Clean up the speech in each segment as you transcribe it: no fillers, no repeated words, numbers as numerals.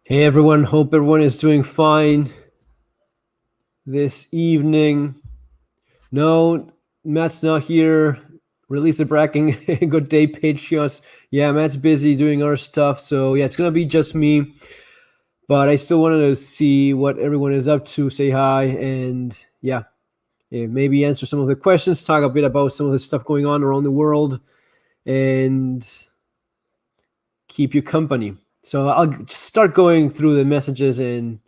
Hey everyone, hope everyone is doing fine this evening. No, Matt's not here. Release the bracking. Good day, Patriots. Yeah, Matt's busy doing our stuff, so yeah, it's gonna be just me. But I still wanted to see what everyone is up to, say hi, and maybe answer some of the questions, talk a bit about some of the stuff going on around the world, and keep you company. So I'll just start going through the messages and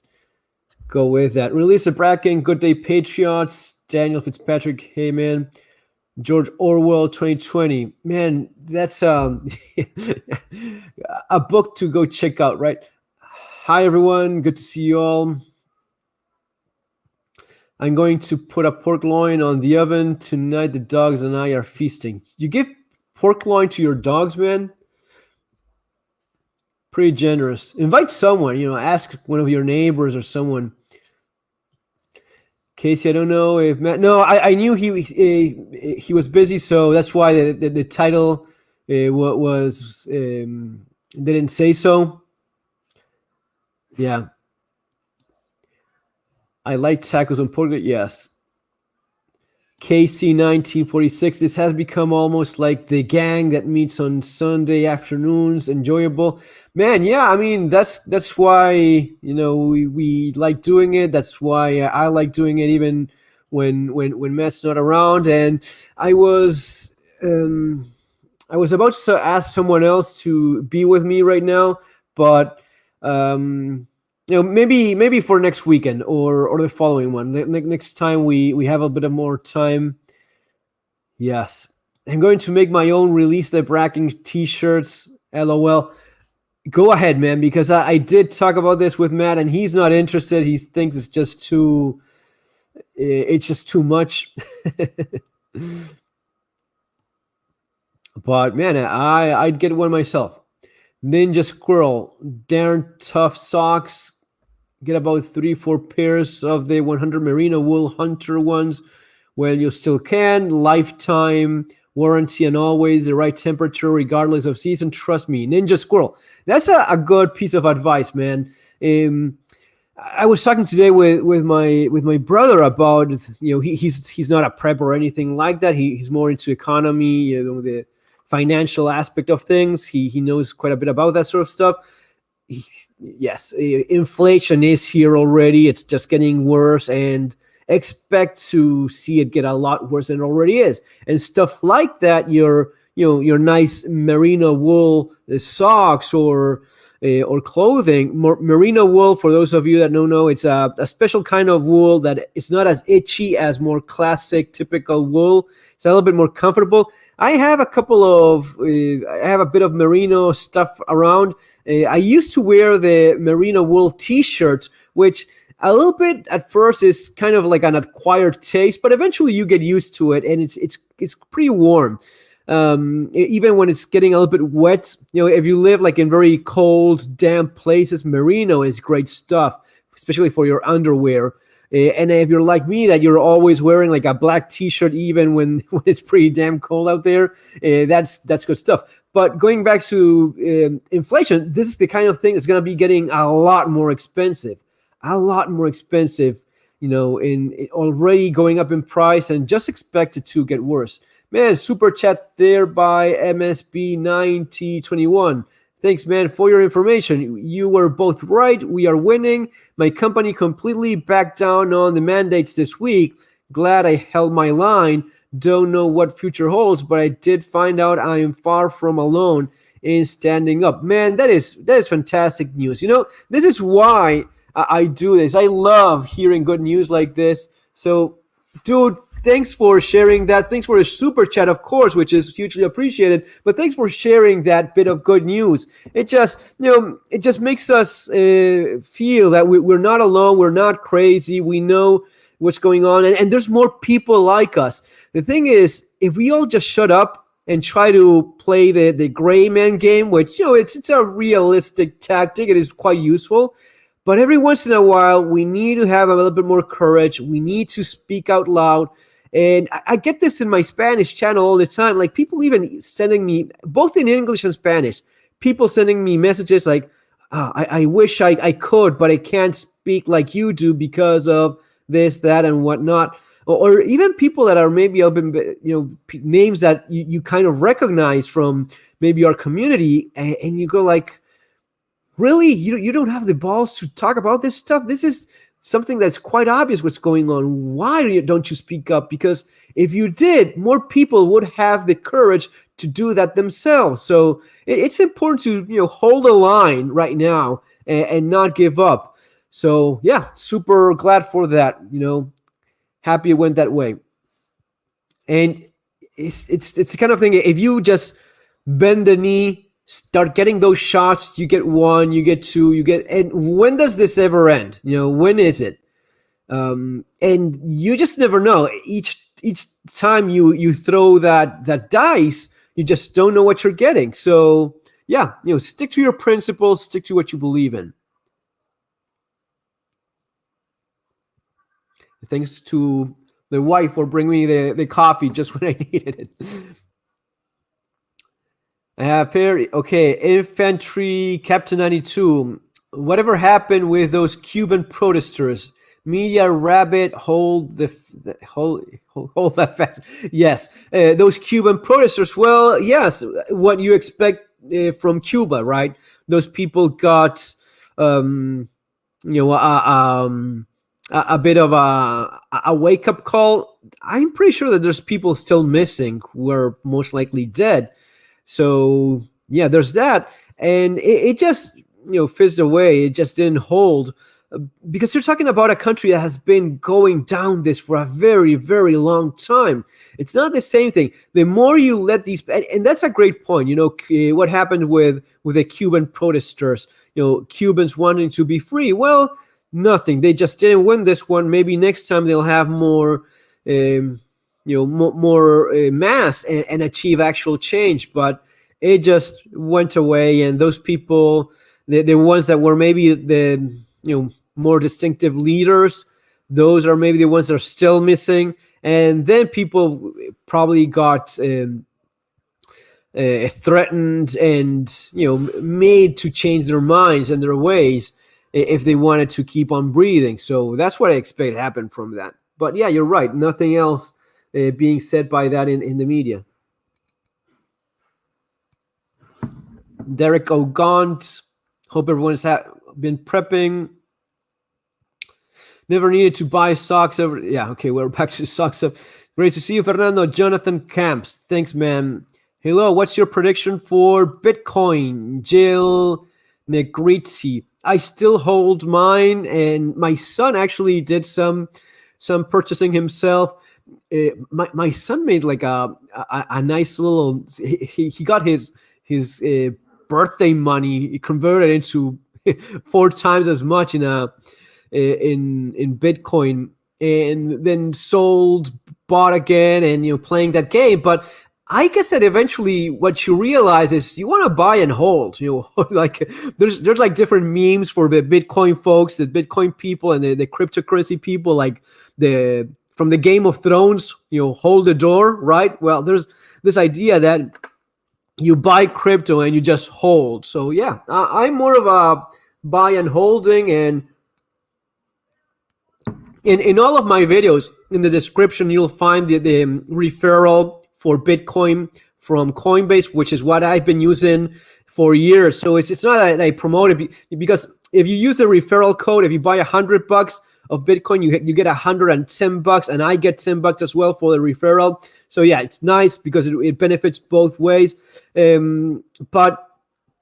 go with that. Release a Bracken, Good Day Patriots, Daniel Fitzpatrick, hey man, George Orwell 2020. Man, that's a book to go check out, right? Hi everyone, good to see you all. I'm going to put a pork loin on the oven tonight. The dogs and I are feasting. You give pork loin to your dogs, man? Pretty generous. Invite someone, ask one of your neighbors or someone. Casey, I don't know if Matt. No, I knew he was busy, so that's why the title was didn't say so. Yeah, I like tacos on pork. Yes, KC 1946. This has become almost like the gang that meets on Sunday afternoons. Enjoyable, man. Yeah, I mean that's why we like doing it. That's why I like doing it, even when Matt's not around. And I was I was about to ask someone else to be with me right now, but maybe for next weekend or the following one. Next time we have a bit of more time. Yes, I'm going to make my own release the bracking t-shirts. LOL. Go ahead, man, because I did talk about this with Matt, and he's not interested. He thinks it's just too much. But man, I'd get one myself. Ninja Squirrel, darn tough socks. Get about 3-4 pairs of the 100 Merino wool hunter ones. Well, you still can. Lifetime warranty and always the right temperature regardless of season. Trust me, Ninja Squirrel. That's a good piece of advice, man. I was talking today with my brother about he's not a prep or anything like that. He's more into economy, the financial aspect of things. He knows quite a bit about that sort of stuff. Yes, inflation is here already. It's just getting worse, and expect to see it get a lot worse than it already is. And stuff like that, your nice merino wool socks or clothing. Merino wool, for those of you that don't know, it's a special kind of wool that is not as itchy as more classic, typical wool. It's a little bit more comfortable. I have a couple of, I have a bit of merino stuff around. I used to wear the merino wool t-shirts, which a little bit at first is kind of like an acquired taste, but eventually you get used to it, and it's pretty warm. Even when it's getting a little bit wet, if you live like in very cold, damp places, merino is great stuff, especially for your underwear. And if you're like me, that you're always wearing like a black t-shirt, even when it's pretty damn cold out there, that's good stuff. But going back to inflation, this is the kind of thing that's going to be getting a lot more expensive, in already going up in price, and just expect it to get worse. Man, super chat there by MSB 9021. Thanks, man, for your information. You were both right. We are winning. My company completely backed down on the mandates this week. Glad I held my line. Don't know what future holds, but I did find out I am far from alone in standing up. Man, that is fantastic news. This is why I do this. I love hearing good news like this. So, dude, thanks for sharing that. Thanks for the super chat, of course, which is hugely appreciated. But thanks for sharing that bit of good news. It just, it just makes us feel that we're not alone. We're not crazy. We know what's going on, and there's more people like us. The thing is, if we all just shut up and try to play the gray man game, which it's a realistic tactic, it is quite useful. But every once in a while, we need to have a little bit more courage. We need to speak out loud. And I get this in my Spanish channel all the time. Like, people even sending me, both in English and Spanish, people sending me messages like, I wish I could, but I can't speak like you do because of this, that, and whatnot. Or even people that are maybe open, names that you kind of recognize from maybe our community, and you go like, really, you don't have the balls to talk about this stuff? This is something that's quite obvious what's going on. Why don't you speak up? Because if you did, more people would have the courage to do that themselves. So it's important to hold a line right now and not give up. So yeah, super glad for that. Happy it went that way. And it's the kind of thing, if you just bend the knee, start getting those shots, you get one, you get two, and when does this ever end? When is it? And you just never know. Each time you throw that dice, you just don't know what you're getting. So yeah, stick to your principles, stick to what you believe in. Thanks to the wife for bringing me the coffee just when I needed it. Perry, okay, Infantry Captain 92. Whatever happened with those Cuban protesters? Media rabbit, hold that fast. Yes, those Cuban protesters. Well, yes, what you expect from Cuba, right? Those people got, a bit of a wake up call. I'm pretty sure that there's people still missing who are most likely dead. So yeah, there's that, and it just fizzed away. It just didn't hold, because you're talking about a country that has been going down this for a very, very long time. It's not the same thing. The more you let these, and that's a great point. What happened with the Cuban protesters? Cubans wanting to be free. Well, nothing. They just didn't win this one. Maybe next time they'll have more. More mass and achieve actual change, but it just went away. And those people, the ones that were maybe the more distinctive leaders, those are maybe the ones that are still missing. And then people probably got threatened and made to change their minds and their ways if they wanted to keep on breathing. So that's what I expect to happen from that. But yeah, you're right. Nothing else being said by that in the media. Derek O'Gaunt, hope everyone's been prepping. Never needed to buy socks ever. Yeah, okay, we're back to socks up. Great to see you, Fernando. Jonathan Camps, thanks, man. Hello, what's your prediction for Bitcoin? Jill Negrizzi. I still hold mine, and my son actually did some purchasing himself. My son made like a nice little. He got his birthday money. He converted into 4 times as much in Bitcoin, and then sold, bought again, and playing that game. But I guess that eventually what you realize is you want to buy and hold. Like there's like different memes for the Bitcoin folks, the Bitcoin people, and the cryptocurrency people, like from the Game of Thrones, hold the door, right? Well, there's this idea that you buy crypto and you just hold. So yeah, I'm more of a buy and holding. And in all of my videos, in the description, you'll find the referral for Bitcoin from Coinbase, which is what I've been using for years. So it's not that I promote it, because if you use the referral code, if you buy $100 of Bitcoin, you get $110, and I get $10 as well for the referral. So yeah, it's nice because it benefits both ways. But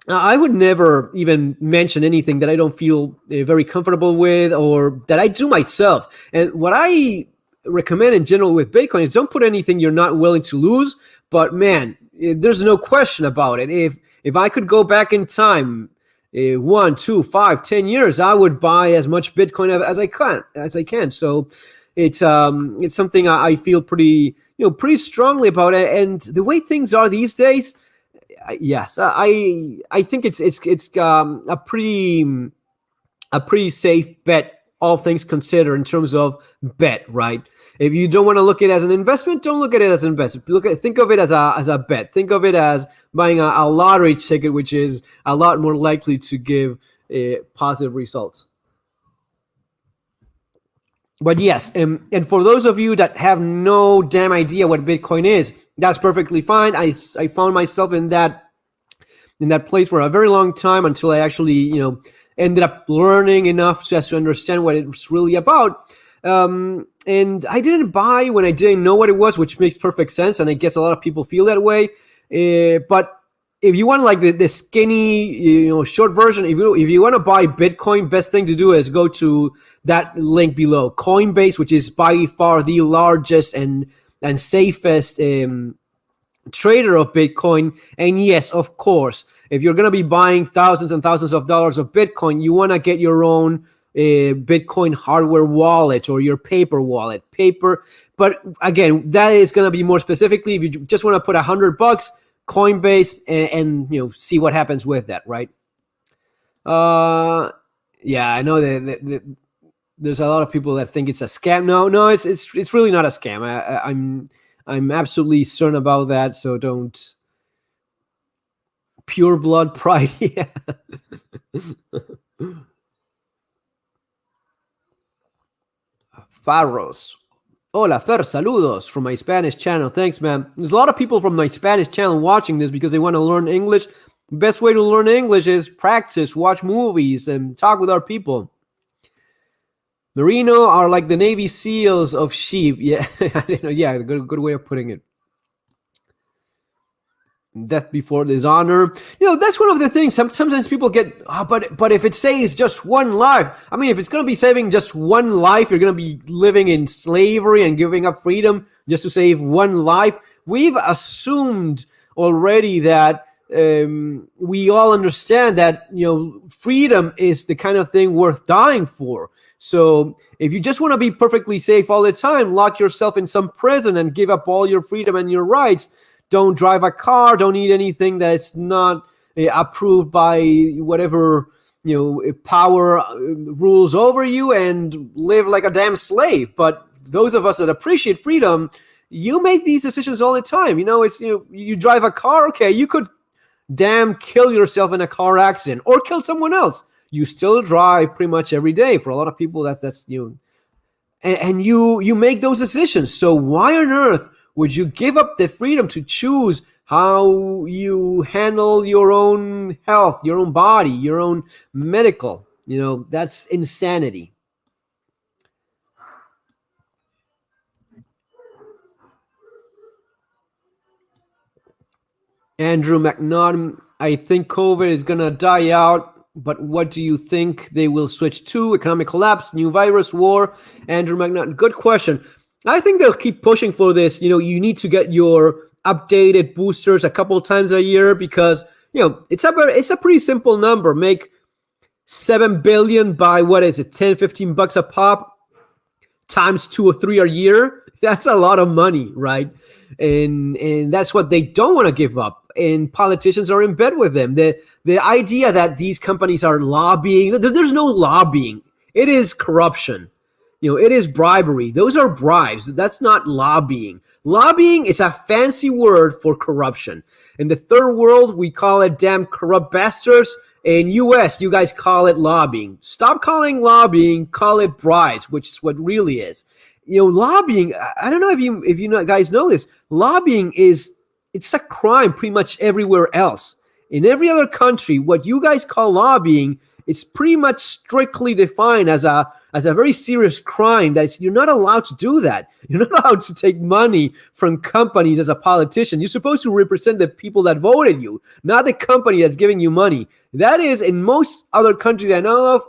I would never even mention anything that I don't feel very comfortable with, or that I do myself. And what I recommend in general with Bitcoin is don't put anything you're not willing to lose. But man, there's no question about it. If I could go back in time, 1, 2, 5, 10 years, I would buy as much Bitcoin as I can. So it's something I feel pretty strongly about it. And the way things are these days, yes, I think it's a pretty safe bet, all things considered, in terms of bet, right? If you don't want to look at it as an investment, don't look at it as an investment. Think of it as a bet. Think of it as buying a lottery ticket, which is a lot more likely to give positive results. But yes, and for those of you that have no damn idea what Bitcoin is, that's perfectly fine. I found myself in that place for a very long time until I actually, ended up learning enough just to understand what it's really about. And I didn't buy when I didn't know what it was, which makes perfect sense. And I guess a lot of people feel that way. But if you want like the skinny, short version, if you want to buy Bitcoin, best thing to do is go to that link below, Coinbase, which is by far the largest and safest trader of Bitcoin. And yes, of course, if you're going to be buying thousands and thousands of dollars of Bitcoin, you want to get your own Bitcoin hardware wallet or your paper wallet. But again, that is going to be more specifically if you just want to put $100, Coinbase, and see what happens with that, right? Yeah, I know that there's a lot of people that think it's a scam. No, it's really not a scam. I'm absolutely certain about that. So don't. Pure blood pride. Yeah. Farros. Hola, Fer, saludos from my Spanish channel. Thanks, man. There's a lot of people from my Spanish channel watching this because they want to learn English. The best way to learn English is practice, watch movies, and talk with our people. Merino are like the Navy SEALs of sheep. Yeah, yeah, good way of putting it. Death before dishonor. That's one of the things. Sometimes people get, but if it saves just one life, I mean, if it's going to be saving just one life, you're going to be living in slavery and giving up freedom just to save one life. We've assumed already that we all understand that, freedom is the kind of thing worth dying for. So if you just want to be perfectly safe all the time, lock yourself in some prison and give up all your freedom and your rights. Don't drive a car. Don't eat anything that's not approved by whatever power rules over you, and live like a damn slave. But those of us that appreciate freedom, you make these decisions all the time. You drive a car. Okay, you could damn kill yourself in a car accident or kill someone else. You still drive pretty much every day. For a lot of people, that's and you make those decisions. So why on earth would you give up the freedom to choose how you handle your own health, your own body, your own medical? That's insanity. Andrew McNaughton, I think COVID is going to die out, but what do you think they will switch to? Economic collapse, new virus, war? Andrew McNaughton, good question. I think they'll keep pushing for this. You need to get your updated boosters a couple of times a year because, it's a pretty simple number. Make 7 billion by $10-15 a pop times 2 or 3 a year. That's a lot of money, right? And that's what they don't want to give up. And politicians are in bed with them. The idea that these companies are lobbying, there's no lobbying. It is corruption. It is bribery. Those are bribes. That's not lobbying. Lobbying is a fancy word for corruption. In the third world, we call it damn corrupt bastards. In US, you guys call it lobbying. Stop calling lobbying, call it bribes, which is what really is. Lobbying, I don't know if you guys know this. Lobbying it's a crime pretty much everywhere else. In every other country, what you guys call lobbying, it's pretty much strictly defined as a very serious crime. That you're not allowed to do that. You're not allowed to take money from companies as a politician. You're supposed to represent the people that voted you, not the company that's giving you money. That is, in most other countries I know of,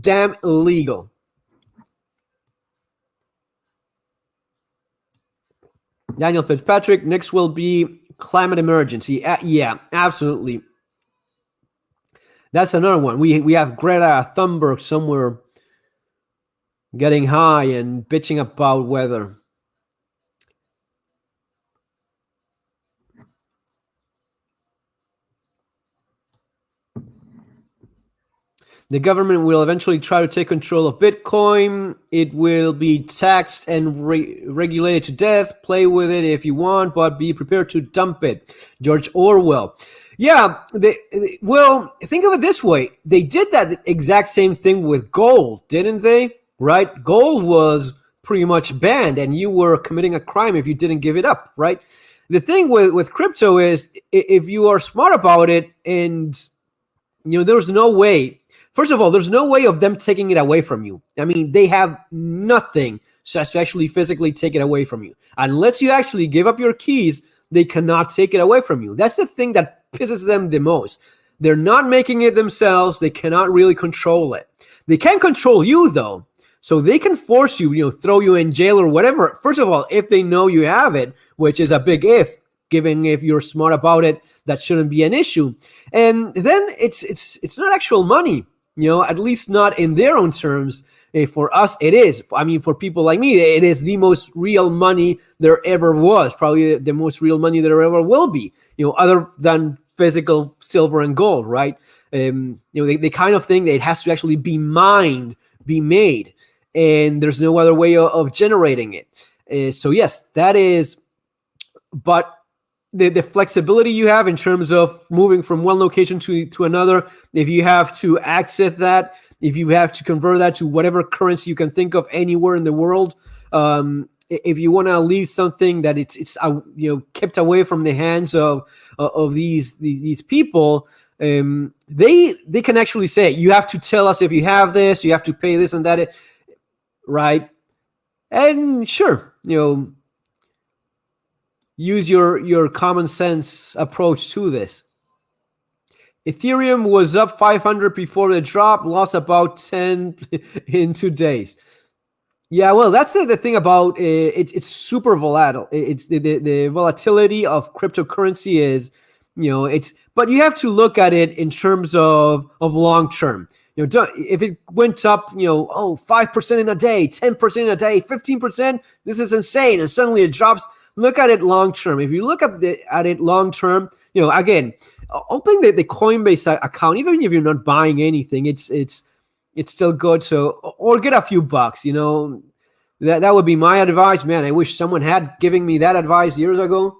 damn illegal. Daniel Fitzpatrick, next will be climate emergency. Yeah, absolutely. That's another one. We have Greta Thunberg somewhere getting high and bitching about weather. The government will eventually try to take control of Bitcoin. It will be taxed and regulated to death. Play with it if you want, but be prepared to dump it. George Orwell. Yeah, well, think of it this way. They did that exact same thing with gold, didn't they? Right? Gold was pretty much banned and you were committing a crime if you didn't give it up, right? The thing with crypto is if you are smart about it and there's no way. First of all, there's no way of them taking it away from you. I mean, they have nothing so as to actually physically take it away from you. Unless you actually give up your keys, they cannot take it away from you. That's the thing that pisses them the most. They're not making it themselves. They cannot really control it. They can control you, though. So they can force you, throw you in jail or whatever. First of all, if they know you have it, which is a big given if you're smart about it, that shouldn't be an issue. And then it's not actual money, at least not in their own terms. For us, it is. I mean, for people like me, it is the most real money there ever was. Probably the most real money there ever will be. Other than physical silver and gold, right? The kind of thing that it has to actually be mined, be made, and there's no other way of generating it. So yes, that is. But the flexibility you have in terms of moving from one location to another, if you have to access that, if you have to convert that to whatever currency you can think of anywhere in the world, if you want to leave something that it's kept away from the hands of these people, they can actually say, you have to tell us if you have this, you have to pay this and that, right? And sure, use your common sense approach to this. Ethereum was up 500 before the drop, lost about 10 in 2 days. Yeah, well, that's the thing about it's super volatile. It's the volatility of cryptocurrency is, but you have to look at it in terms of long term. If it went up, 5% in a day, 10% in a day, 15%, this is insane, and suddenly it drops. Look at it long term. If you look at it long term, again, open the Coinbase account, even if you're not buying anything, it's still good. So, or get a few bucks. That would be my advice. Man, I wish someone had given me that advice years ago.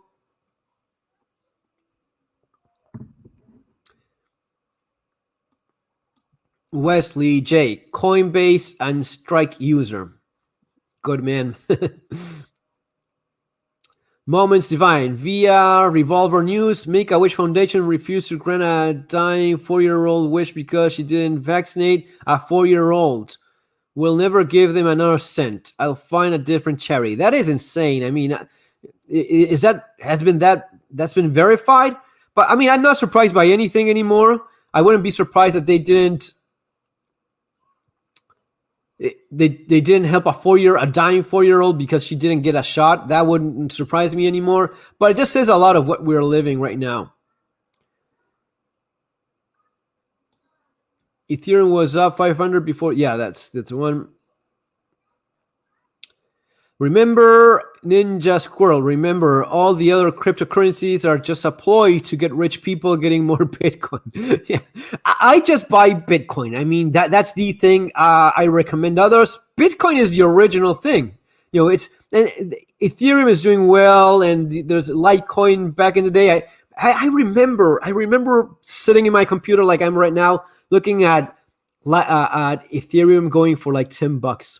Wesley J, Coinbase and Strike user. Good man. Moments Divine, via Revolver News, Make-A-Wish Foundation refused to grant a dying 4-year-old wish because she didn't vaccinate a 4-year-old. We'll never give them another cent. I'll find a different charity. That is insane. I mean, that's been verified? But I mean, I'm not surprised by anything anymore. I wouldn't be surprised that they didn't help a dying 4-year-old because she didn't get a shot. That wouldn't surprise me anymore. But it just says a lot of what we're living right now. Ethereum was up 500 before. Yeah, that's one. Remember, Ninja Squirrel, remember, all the other cryptocurrencies are just a ploy to get rich people getting more Bitcoin. Yeah. I just buy Bitcoin. I mean, that's the thing I recommend others. Bitcoin is the original thing. Ethereum is doing well, and there's Litecoin back in the day. I remember sitting in my computer like I'm right now, looking at Ethereum going for like $10.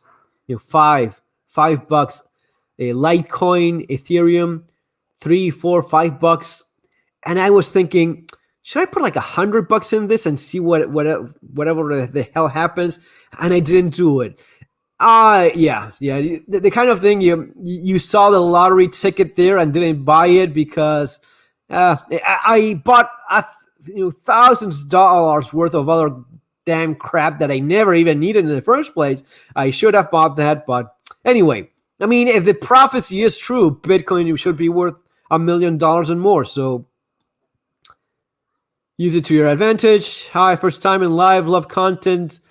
$5, a Litecoin, Ethereum, $3, $4, $5, and I was thinking, should I put like $100 in this and see whatever the hell happens? And I didn't do it. Yeah. The kind of thing you saw the lottery ticket there and didn't buy it because I bought thousands of dollars worth of other damn crap that I never even needed in the first place. I should have bought that, but. Anyway, I mean, if the prophecy is true, Bitcoin should be worth $1 million and more. So use it to your advantage. Hi, first time in live, love content.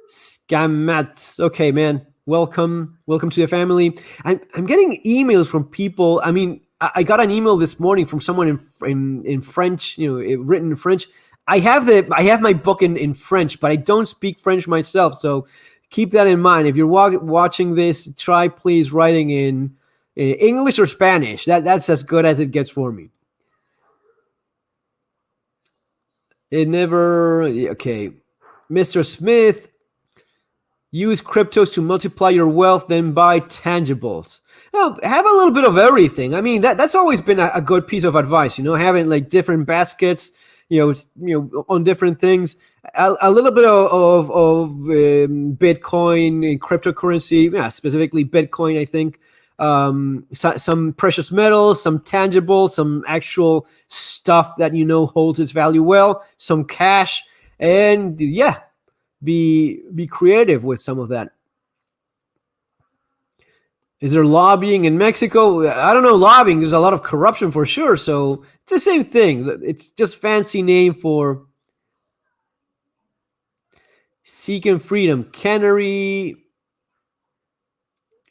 Scammat. Okay, man. Welcome to the family. I'm getting emails from people. I mean, I got an email this morning from someone in French, written in French. I have my book in French, but I don't speak French myself. So keep that in mind. If you're watching this, try please writing in English or Spanish. That's as good as it gets for me. It never. Okay. Mr. Smith, use cryptos to multiply your wealth, then buy tangibles. Now, have a little bit of everything. I mean, that's always been a good piece of advice, having like different baskets, on different things. A little bit of Bitcoin, cryptocurrency, specifically Bitcoin, I think. Some precious metals, some tangible, some actual stuff that holds its value well, some cash, and be creative with some of that. Is there lobbying in Mexico? I don't know. Lobbying, there's a lot of corruption for sure. So it's the same thing. It's just fancy name for seeking freedom. Cannery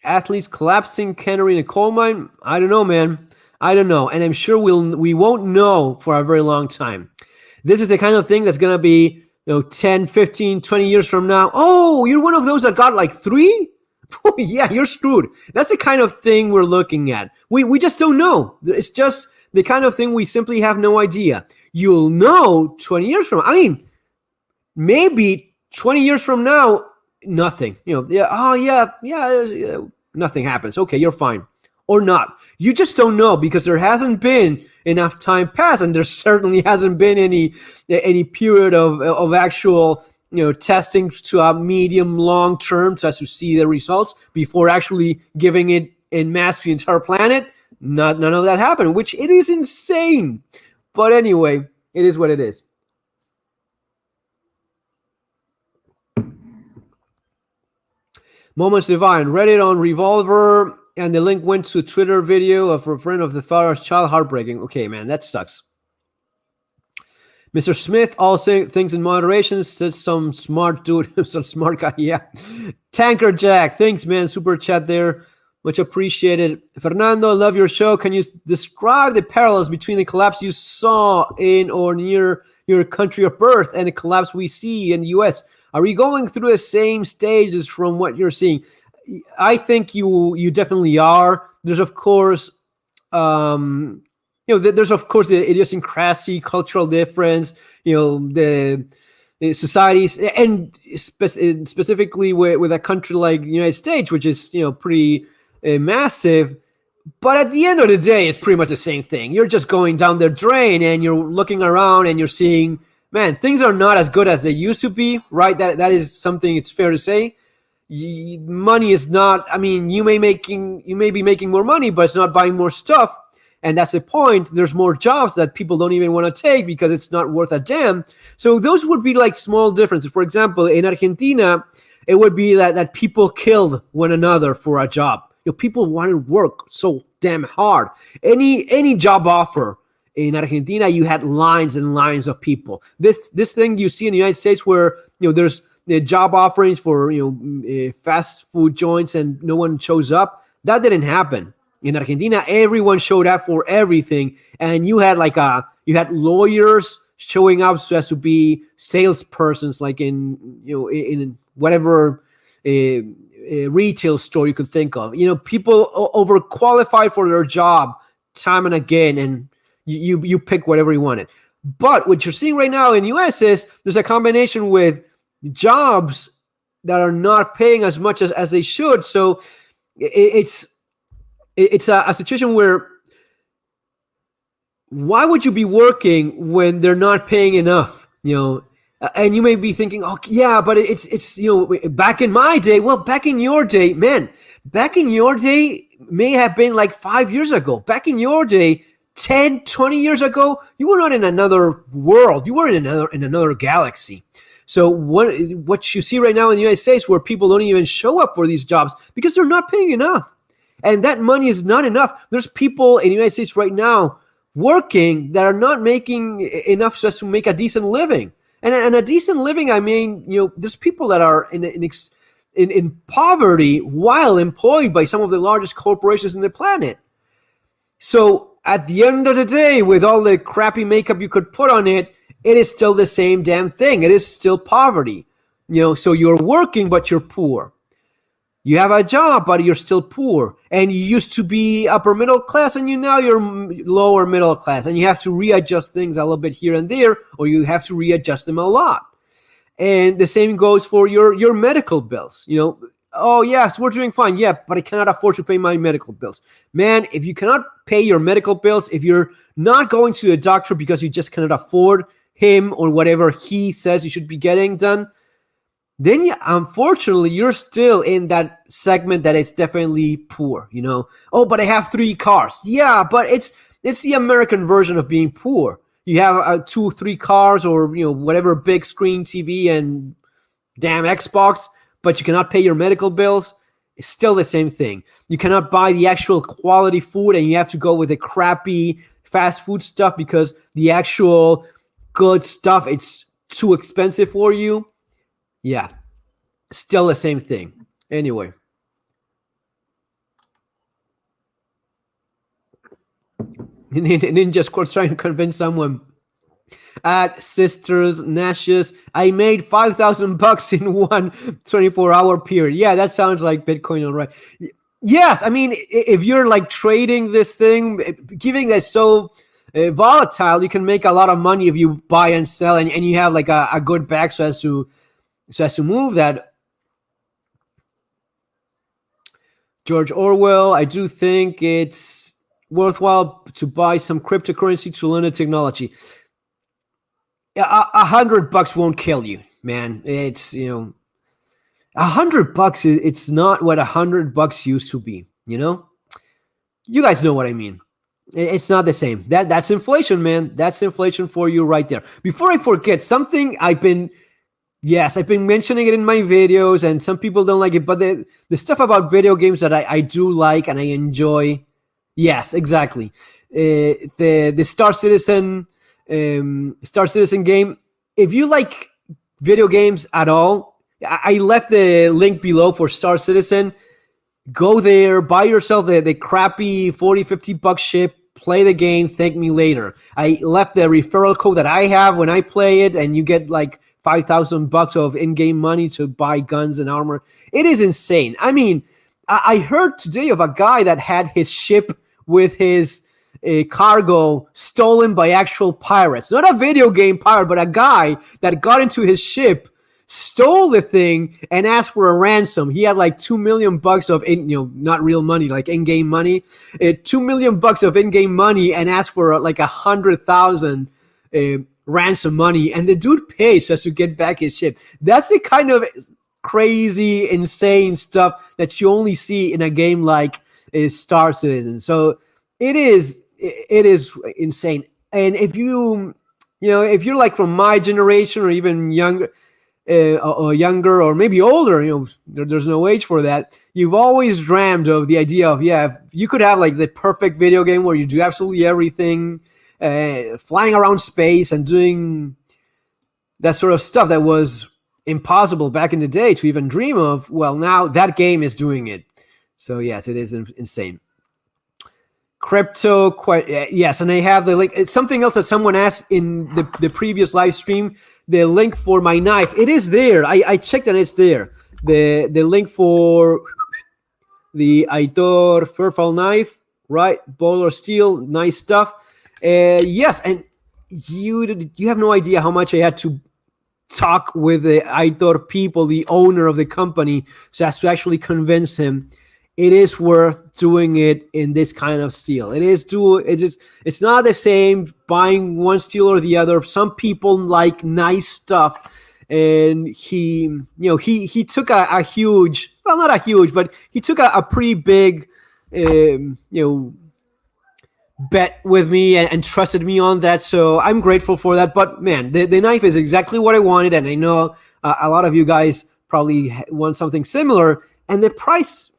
athletes collapsing cannery in a coal mine. I don't know, man. I don't know. And I'm sure we won't know for a very long time. This is the kind of thing that's going to be 10, 15, 20 years from now. Oh, you're one of those that got like 3? Oh, yeah, you're screwed. That's the kind of thing we're looking at. We just don't know. It's just the kind of thing we simply have no idea. You'll know 20 years from now. I mean, maybe 20 years from now, nothing. Nothing happens. Okay, you're fine. Or not. You just don't know because there hasn't been enough time passed, and there certainly hasn't been any period of actual testing to a medium long term so as to see the results before actually giving it en masse to the entire planet. None of that happened, which it is insane. But anyway, it is what it is. Moments Divine, Reddit on Revolver, and the link went to a Twitter video of a friend of the father's child. Heartbreaking. Okay, man, that sucks. Mr. Smith, all things in moderation, says some smart dude, some smart guy. Yeah. Tanker Jack, thanks, man. Super chat there. Much appreciated. Fernando, love your show. Can you describe the parallels between the collapse you saw in or near your country of birth and the collapse we see in the U.S.? Are we going through the same stages from what you're seeing? I think you definitely are. There's, of course, there's of course the idiosyncrasy, cultural difference, the societies, and specifically with a country like the United States, which is pretty massive. But at the end of the day, it's pretty much the same thing. You're just going down the drain, and you're looking around, and you're seeing, man, things are not as good as they used to be, right? That is something it's fair to say. Money is not. I mean, you may be making more money, but it's not buying more stuff. And that's the point. There's more jobs that people don't even want to take because it's not worth a damn. So those would be like small differences. For example, in Argentina, it would be that people killed one another for a job. People want to work so damn hard. Any job offer in Argentina, you had lines and lines of people. This thing you see in the United States where there's the job offerings for fast food joints and no one shows up. That didn't happen. In Argentina, everyone showed up for everything, and you had lawyers showing up so as to be salespersons, like in whatever retail store you could think of. People overqualified for their job time and again, and you pick whatever you wanted. But what you're seeing right now in the U.S. is there's a combination with jobs that are not paying as much as they should. So it's a situation where why would you be working when they're not paying enough? And you may be thinking, oh yeah, but it's back in my day. Well, back in your day, man, back in your day may have been like 5 years ago. Back in your day, 10, 20 years ago, you were not in another world. You were in another galaxy. So what you see right now in the United States, where people don't even show up for these jobs because they're not paying enough. And that money is not enough. There's people in the United States right now working that are not making enough just to make a decent living. And a decent living, I mean, there's people that are in poverty while employed by some of the largest corporations in the planet. So at the end of the day, with all the crappy makeup you could put on it, it is still the same damn thing. It is still poverty. So you're working, but you're poor. You have a job, but you're still poor, and you used to be upper middle class, and you're lower middle class, and you have to readjust things a little bit here and there, or you have to readjust them a lot. And the same goes for your medical bills. Oh yes, we're doing fine. Yeah, but I cannot afford to pay my medical bills. Man, if you cannot pay your medical bills, if you're not going to the doctor because you just cannot afford him or whatever he says you should be getting done, then unfortunately you're still in that segment that is definitely poor. Oh, but I have 3 cars. Yeah, but it's the American version of being poor. You have 2, 3 cars, or whatever, big screen TV and damn Xbox, but you cannot pay your medical bills. It's still the same thing. You cannot buy the actual quality food, and you have to go with the crappy fast food stuff because the actual good stuff, it's too expensive for you. Yeah, still the same thing. Anyway. Ninja Squad's trying to convince someone at Sisters Nash's, I made $5,000 in one 24-hour period. Yeah, that sounds like Bitcoin, all right. Yes, I mean, if you're like trading this thing, giving that so volatile, you can make a lot of money if you buy and sell, and you have like a good back so as to move that. George Orwell, I do think it's worthwhile to buy some cryptocurrency to learn the technology. $100 won't kill you, man. It's $100 it's not what $100 used to be. You guys know what I mean. It's not the same. That's inflation, man. That's inflation for you right there. Before I forget, something I've been mentioning it in my videos, and some people don't like it, but the stuff about video games that I do like and I enjoy. Yes, exactly. The Star Citizen game. If you like video games at all, I left the link below for Star Citizen. Go there, buy yourself the crappy $40-$50 ship, play the game, thank me later. I left the referral code that I have when I play it, and you get like $5,000 of in-game money to buy guns and armor. It is insane. I mean, I heard today of a guy that had his ship with his cargo stolen by actual pirates. Not a video game pirate, but a guy that got into his ship, stole the thing, and asked for a ransom. He had like $2 million of not real money, like in-game money, $2 million of in-game money, and asked for like 100,000 ransom money, and the dude pays just to get back his ship. That's the kind of crazy, insane stuff that you only see in a game like Star Citizen. So it is insane. And if if you're like from my generation or even younger, or maybe older, there's no age for that. You've always dreamed of the idea of, if you could have like the perfect video game where you do absolutely everything, flying around space and doing that sort of stuff that was impossible back in the day to even dream of. Well, now that game is doing it. So yes, it is insane. Crypto, yes, and I have the link. It's something else that someone asked in the previous live stream. The link for my knife, it is there. I checked and it's there. The link for the REFERRAL knife, right? Boiler steel, nice stuff. Yes, and you have no idea how much I had to talk with the Aitor people, the owner of the company, so as to actually convince him it is worth doing it in this kind of steel. It's not the same buying one steel or the other. Some people like nice stuff, and he took a huge, well, not a huge, but he took a pretty big, bet with me and trusted me on that. So I'm grateful for that. But man, the knife is exactly what I wanted, and I know a lot of you guys probably want something similar. And the price,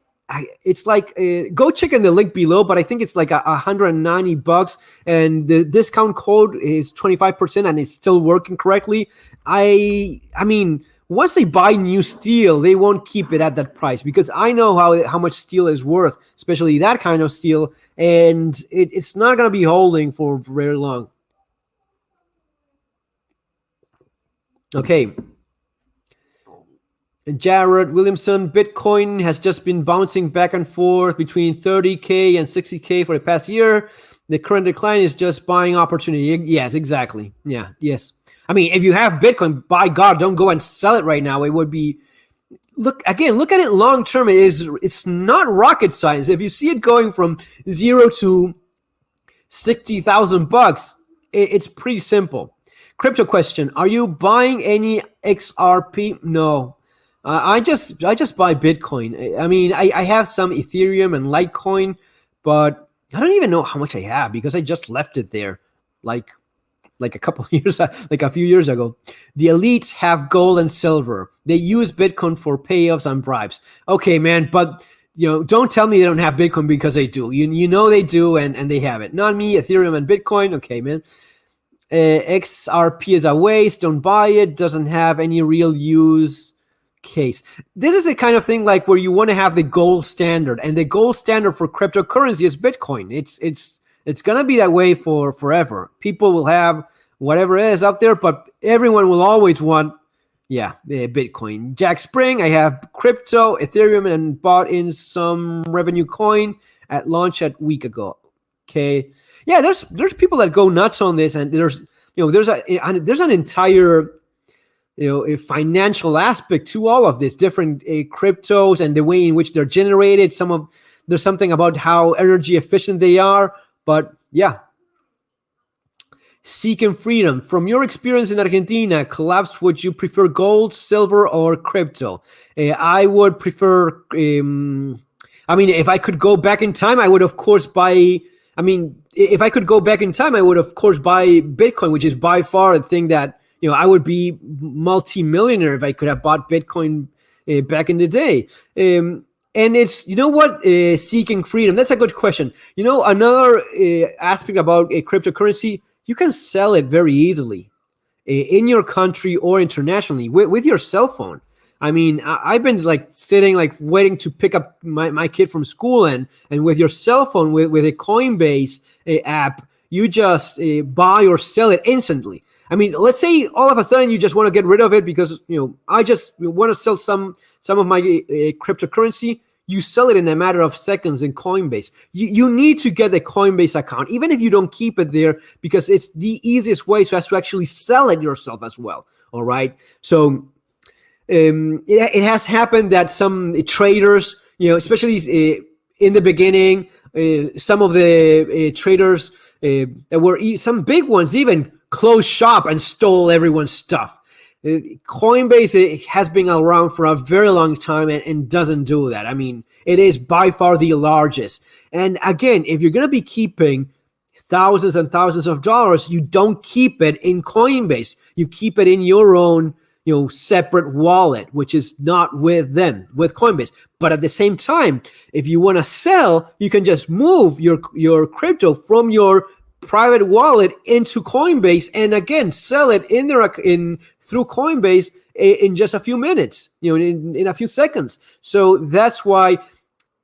it's like, go check in the link below, but I think it's like $190, and the discount code is 25%, and it's still working correctly. I mean, once they buy new steel, they won't keep it at that price, because I know how much steel is worth, especially that kind of steel, and it's not going to be holding for very long. Okay. And Jared Williamson, Bitcoin has just been bouncing back and forth between 30K and 60K for the past year. The current decline is just buying opportunity. Yes, exactly. Yeah, yes. I mean, if you have Bitcoin, by God, don't go and sell it right now. It would be, look at it long term. It's not rocket science. If you see it going from 0 to $60,000, it's pretty simple. Crypto question: are you buying any XRP? No. I just buy Bitcoin. I mean, I have some Ethereum and Litecoin, but I don't even know how much I have because I just left it there, like a couple of years, like a few years ago. The elites have gold and silver. They use Bitcoin for payoffs and bribes. Okay, man, but don't tell me they don't have Bitcoin because they do. You know they do, and they have it. Not me, Ethereum and Bitcoin. Okay, man. XRP is a waste. Don't buy it. Doesn't have any real use case. This is the kind of thing like where you want to have the gold standard, and the gold standard for cryptocurrency is Bitcoin. It's gonna be that way for forever. People will have whatever it is out there, but everyone will always want Bitcoin. Jack Spring, I have crypto, Ethereum, and bought in some revenue coin at launch a week ago. Okay, yeah, there's people that go nuts on this, and there's an entire a financial aspect to all of this, different cryptos and the way in which they're generated. There's something about how energy efficient they are, but yeah. Seeking freedom. From your experience in Argentina, Collapse, would you prefer gold, silver, or crypto? I would prefer, if I could go back in time, I would of course buy, if I could go back in time, I would of course buy Bitcoin, which is by far the thing that, I would be multi-millionaire if I could have bought Bitcoin back in the day. And it's, seeking freedom. That's a good question. Another aspect about a cryptocurrency, you can sell it very easily in your country or internationally with your cell phone. I mean, I've been sitting waiting to pick up my kid from school, and with your cell phone, with a Coinbase app, you just buy or sell it instantly. I mean, let's say all of a sudden you just want to get rid of it because, I just want to sell some of my cryptocurrency. You sell it in a matter of seconds in Coinbase. You need to get the Coinbase account, even if you don't keep it there, because it's the easiest way to actually sell it yourself as well. All right. So it has happened that some traders, especially in the beginning, some of the traders that were some big ones even closed shop and stole everyone's stuff. Coinbase has been around for a very long time and doesn't do that. I mean, it is by far the largest. And again, if you're going to be keeping thousands and thousands of dollars, you don't keep it in Coinbase. You keep it in your own, separate wallet, which is not with them, with Coinbase. But at the same time, if you want to sell, you can just move your crypto from your private wallet into Coinbase, and again sell it through Coinbase in just a few minutes, in a few seconds. So that's why,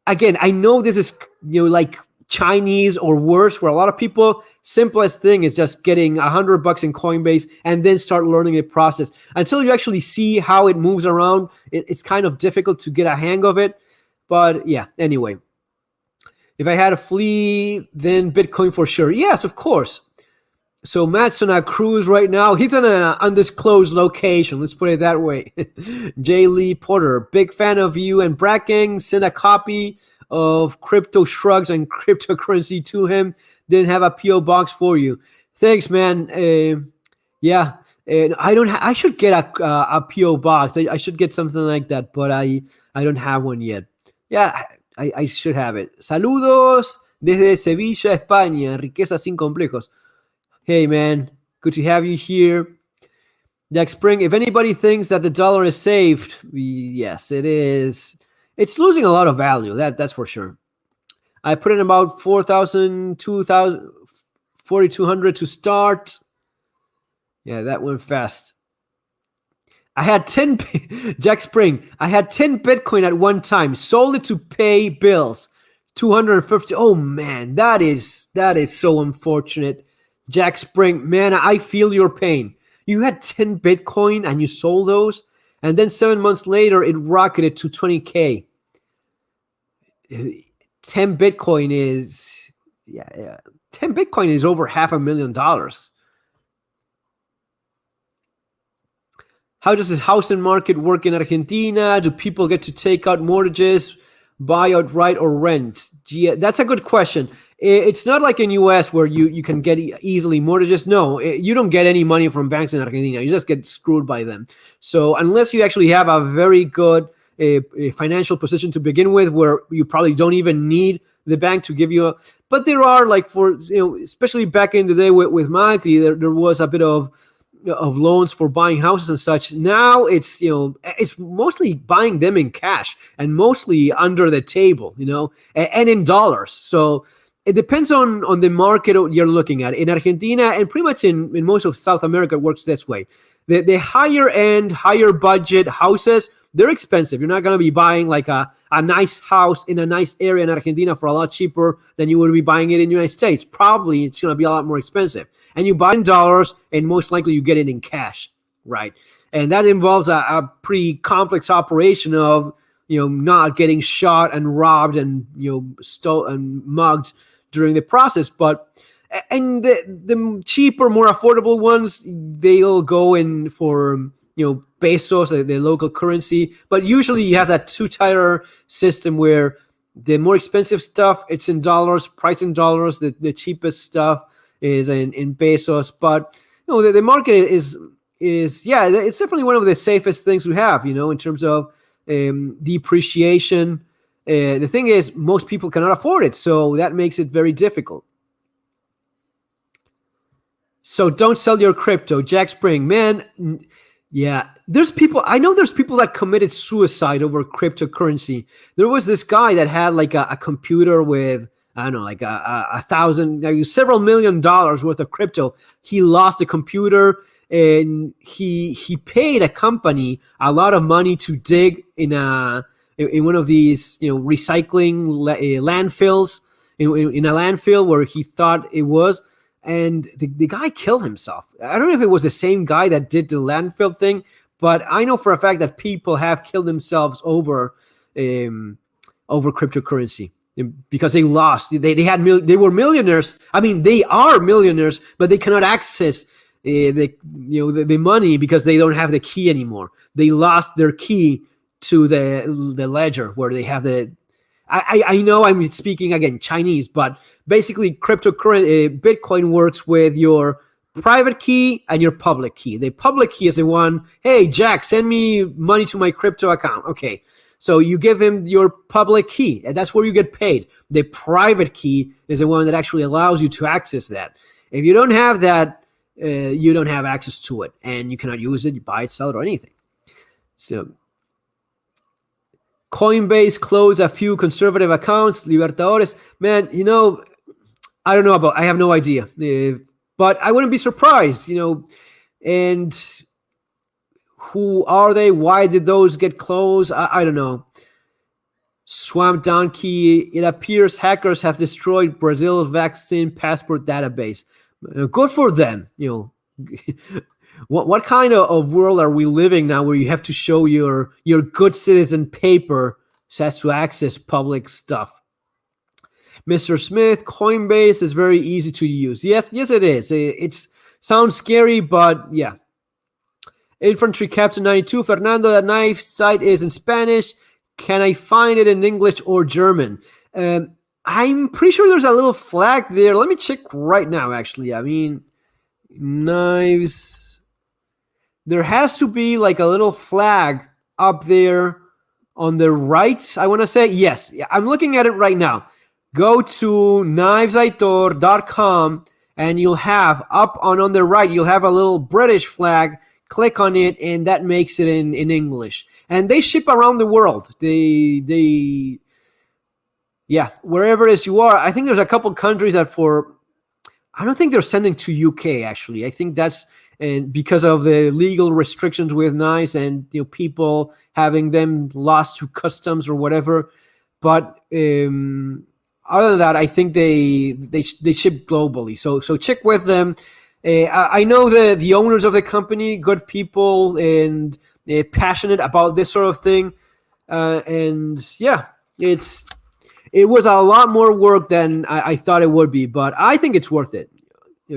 again, I know this is like Chinese or worse for a lot of people. Simplest thing is just getting $100 in Coinbase and then start learning the process. Until you actually see how it moves around, it's kind of difficult to get a hang of it. But yeah, anyway. If I had a flea, then Bitcoin for sure. Yes, of course. So Matt's on a cruise right now. He's on an undisclosed location. Let's put it that way. J. Lee Porter, big fan of you and Bracken. Send a copy of Crypto Shrugs and Cryptocurrency to him. Didn't have a P.O. box for you. Thanks, man. Yeah. I don't. I should get a P.O. box. I should get something like that, but I don't have one yet. Yeah. I should have it. Saludos desde Sevilla, España. Riqueza sin complejos. Hey, man. Good to have you here. Jack Spring, if anybody thinks that the dollar is safe, yes, it is. It's losing a lot of value. That's for sure. I put in about 4,000, 2,000, 4,200 to start. Yeah, that went fast. I had 10, Jack Spring, I had 10 Bitcoin at one time, sold it to pay bills, 250. Oh man, that is so unfortunate. Jack Spring, man, I feel your pain. You had 10 Bitcoin and you sold those. And then 7 months later, it rocketed to 20K. 10 Bitcoin is, 10 Bitcoin is over $500,000. How does the housing market work in Argentina? Do people get to take out mortgages, buy outright, or rent? Gee, that's a good question. It's not like in US where you can get easily mortgages. No, you don't get any money from banks in Argentina. You just get screwed by them. So unless you actually have a very good a financial position to begin with, where you probably don't even need the bank to give you but there are, like, for, especially back in the day with Macri, there was a bit of loans for buying houses and such. Now it's it's mostly buying them in cash and mostly under the table, and in dollars. So it depends on the market you're looking at. In Argentina and pretty much in most of South America, it works this way. The higher end, higher budget houses, they're expensive. You're not going to be buying like a nice house in a nice area in Argentina for a lot cheaper than you would be buying it in the United States. Probably it's going to be a lot more expensive. And you buy in dollars, and most likely you get it in cash, right? And that involves a pretty complex operation of, not getting shot and robbed and, stolen and mugged during the process. And the cheaper, more affordable ones, they'll go in for, pesos, the local currency. But usually you have that two-tier system where the more expensive stuff, it's in dollars, price in dollars. The cheapest stuff is in pesos. But the market is it's definitely one of the safest things we have, in terms of depreciation. The thing is, most people cannot afford it, so that makes it very difficult. So don't sell your crypto. Jack Spring, man. Yeah, I know there's people that committed suicide over cryptocurrency. There was this guy that had like a computer with, I don't know, like several $1 million worth of crypto. He lost the computer, and he paid a company a lot of money to dig in one of these, recycling landfills, in a landfill where he thought it was. And the guy killed himself. I don't know if it was the same guy that did the landfill thing, but I know for a fact that people have killed themselves over cryptocurrency because they lost. They were millionaires. I mean, they are millionaires, but they cannot access the money because they don't have the key anymore. They lost their key to the ledger where they have the. I know I'm speaking again Chinese, but basically cryptocurrency, Bitcoin works with your private key and your public key. The public key is the one, hey, Jack, send me money to my crypto account. Okay, so you give him your public key, and that's where you get paid. The private key is the one that actually allows you to access that. If you don't have that, you don't have access to it, and you cannot use it, you buy it, sell it, or anything. So Coinbase closed a few conservative accounts. Libertadores, man, I don't know I have no idea. But I wouldn't be surprised, and who are they? Why did those get closed? I don't know. Swamp Donkey, it appears hackers have destroyed Brazil's vaccine passport database. Good for them, What kind of world are we living now where you have to show your good citizen paper so as to access public stuff? Mr. Smith, Coinbase is very easy to use. Yes, it is. It sounds scary, but yeah. Infantry Captain 92, Fernando, that knife site is in Spanish. Can I find it in English or German? I'm pretty sure there's a little flag there. Let me check right now, actually. I mean, knives. There has to be like a little flag up there on the right, I want to say. Yes, I'm looking at it right now. Go to knivesaitor.com and you'll have up on the right, you'll have a little British flag. Click on it and that makes it in English. And they ship around the world. They wherever it is you are. I think there's a couple countries that I don't think they're sending to UK actually. I think that's because of the legal restrictions with knives and people having them lost to customs or whatever. But other than that, I think they ship globally. So check with them. I know the owners of the company, good people, and passionate about this sort of thing, and yeah, it was a lot more work than I thought it would be, but I think it's worth it.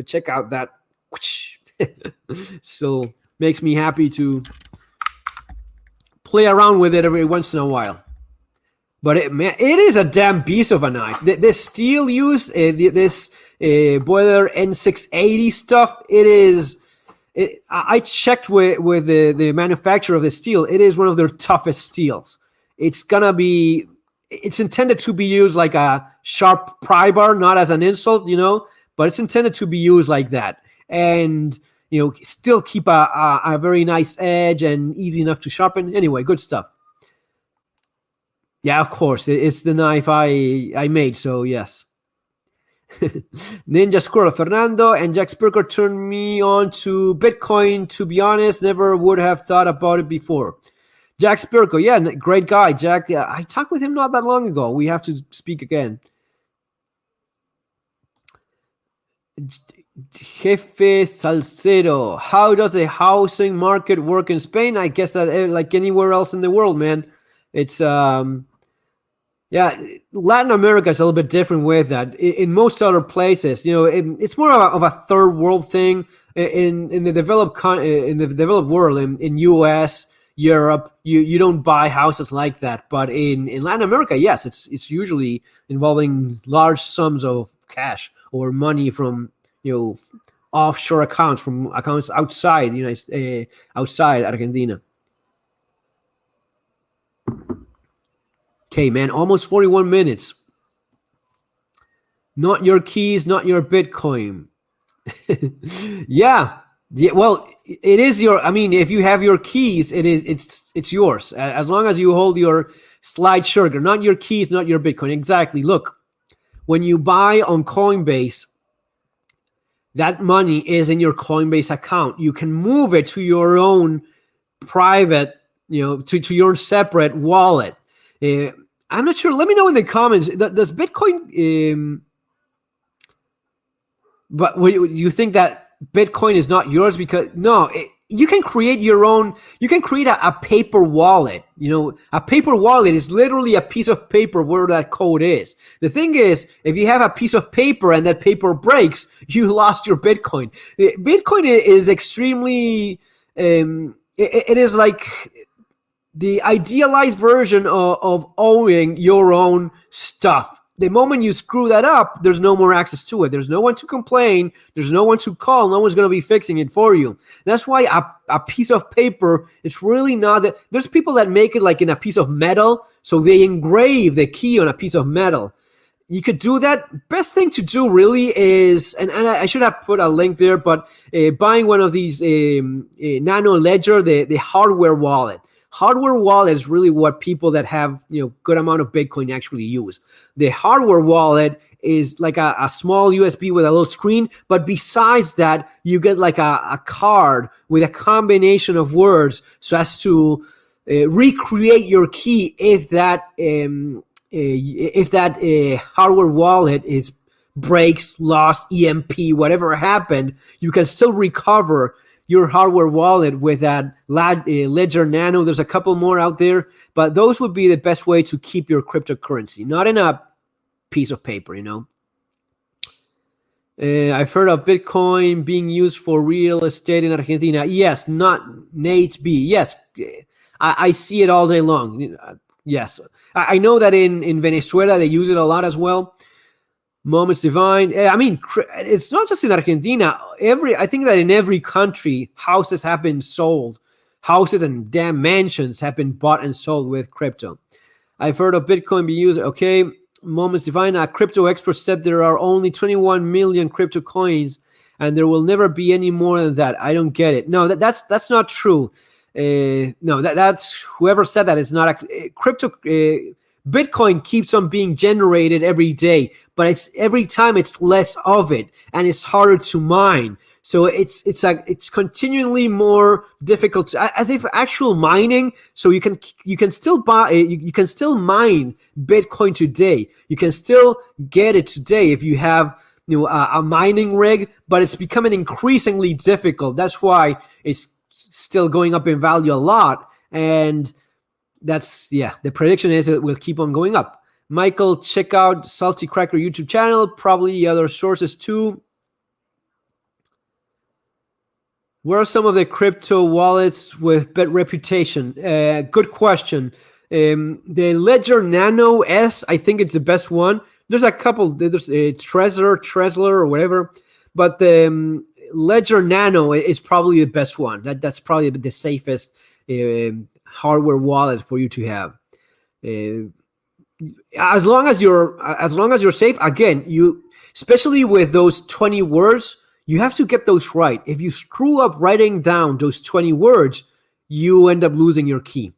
Check out that. So makes me happy to play around with it every once in a while. But man, it is a damn beast of a knife. The steel used, this Boiler N680 stuff, it is. I checked with the manufacturer of the steel. It is one of their toughest steels. It's intended to be used like a sharp pry bar, not as an insult, but it's intended to be used like that. And, still keep a very nice edge and easy enough to sharpen. Anyway, good stuff. Yeah, of course. It's the knife I made, so yes. Ninja Squirrel, Fernando and Jack Spirker turned me on to Bitcoin. To be honest, never would have thought about it before. Jack Spirko, yeah, great guy. Jack, I talked with him not that long ago. We have to speak again. Jefe Salcedo, how does the housing market work in Spain? I guess that like anywhere else in the world, man. It's Latin America is a little bit different with that. In most other places, it's more of a third world thing. In the developed world, in US, Europe, you don't buy houses like that. But in Latin America, yes, it's usually involving large sums of cash or money from offshore accounts, from accounts outside outside Argentina. Okay, man, almost 41 minutes. Not your keys, not your Bitcoin. Yeah. Well, it is your. I mean, if you have your keys, it's yours as long as you hold your slide sugar. Not your keys, not your Bitcoin. Exactly. Look, when you buy on Coinbase, that money is in your Coinbase account. You can move it to your own private, to your separate wallet. I'm not sure. Let me know in the comments. Does Bitcoin? But you think that Bitcoin is not yours? Because no, you can create your own. You can create a paper wallet. A paper wallet is literally a piece of paper where that code is. The thing is, if you have a piece of paper and that paper breaks, you lost your Bitcoin. Bitcoin is extremely. It is like the idealized version of owning your own stuff. The moment you screw that up, there's no more access to it. There's no one to complain. There's no one to call. No one's going to be fixing it for you. That's why a piece of paper, it's really not that. There's people that make it like in a piece of metal. So they engrave the key on a piece of metal. You could do that. Best thing to do really is, and I should have put a link there, but buying one of these Nano Ledger, the hardware wallet. Hardware wallet is really what people that have good amount of Bitcoin actually use. The hardware wallet is like a small USB with a little screen, but besides that, you get like a card with a combination of words so as to recreate your key if that hardware wallet breaks, lost, EMP, whatever happened, you can still recover your hardware wallet with that Ledger Nano. There's a couple more out there, but those would be the best way to keep your cryptocurrency, not in a piece of paper, I've heard of Bitcoin being used for real estate in Argentina. Yes, not Nate B. Yes, I see it all day long. Yes, I know that in Venezuela they use it a lot as well. Moments Divine. I mean, it's not just in Argentina. I think that in every country, houses have been sold. Houses and damn mansions have been bought and sold with crypto. I've heard of Bitcoin being used. Okay, Moments Divine. A crypto expert said there are only 21 million crypto coins, and there will never be any more than that. I don't get it. No, that's not true. No, that's whoever said that is not a crypto. Bitcoin keeps on being generated every day, but every time it's less of it, and it's harder to mine. So it's continually more difficult, as if actual mining. So you can still buy, you can still mine Bitcoin today. You can still get it today if you have a mining rig, but it's becoming increasingly difficult. That's why it's still going up in value a lot, and the prediction is it will keep on going up. Michael, check out Salty Cracker YouTube channel, probably other sources too. Where are some of the crypto wallets with bad reputation? Good question. The Ledger Nano S, I think it's the best one. There's a couple. There's Trezor, or whatever, but the Ledger Nano is probably the best one. That's probably the safest hardware wallet for you to have. As long as you're safe. Again, especially with those 20 words, you have to get those right. If you screw up writing down those 20 words, you end up losing your key,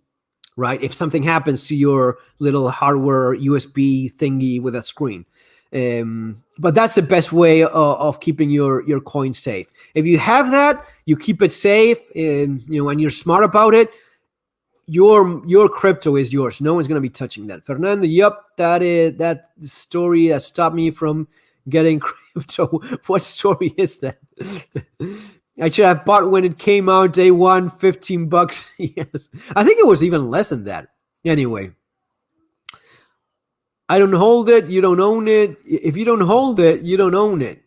right? If something happens to your little hardware USB thingy with a screen. But that's the best way of keeping your coin safe. If you have that, you keep it safe, and you're smart about it, your crypto is yours. No one's going to be touching that. Fernando, yep, that story that stopped me from getting crypto. What story is that? I should have bought when it came out day one, $15. Yes. I think it was even less than that. Anyway, I don't hold it. You don't own it. If you don't hold it, you don't own it.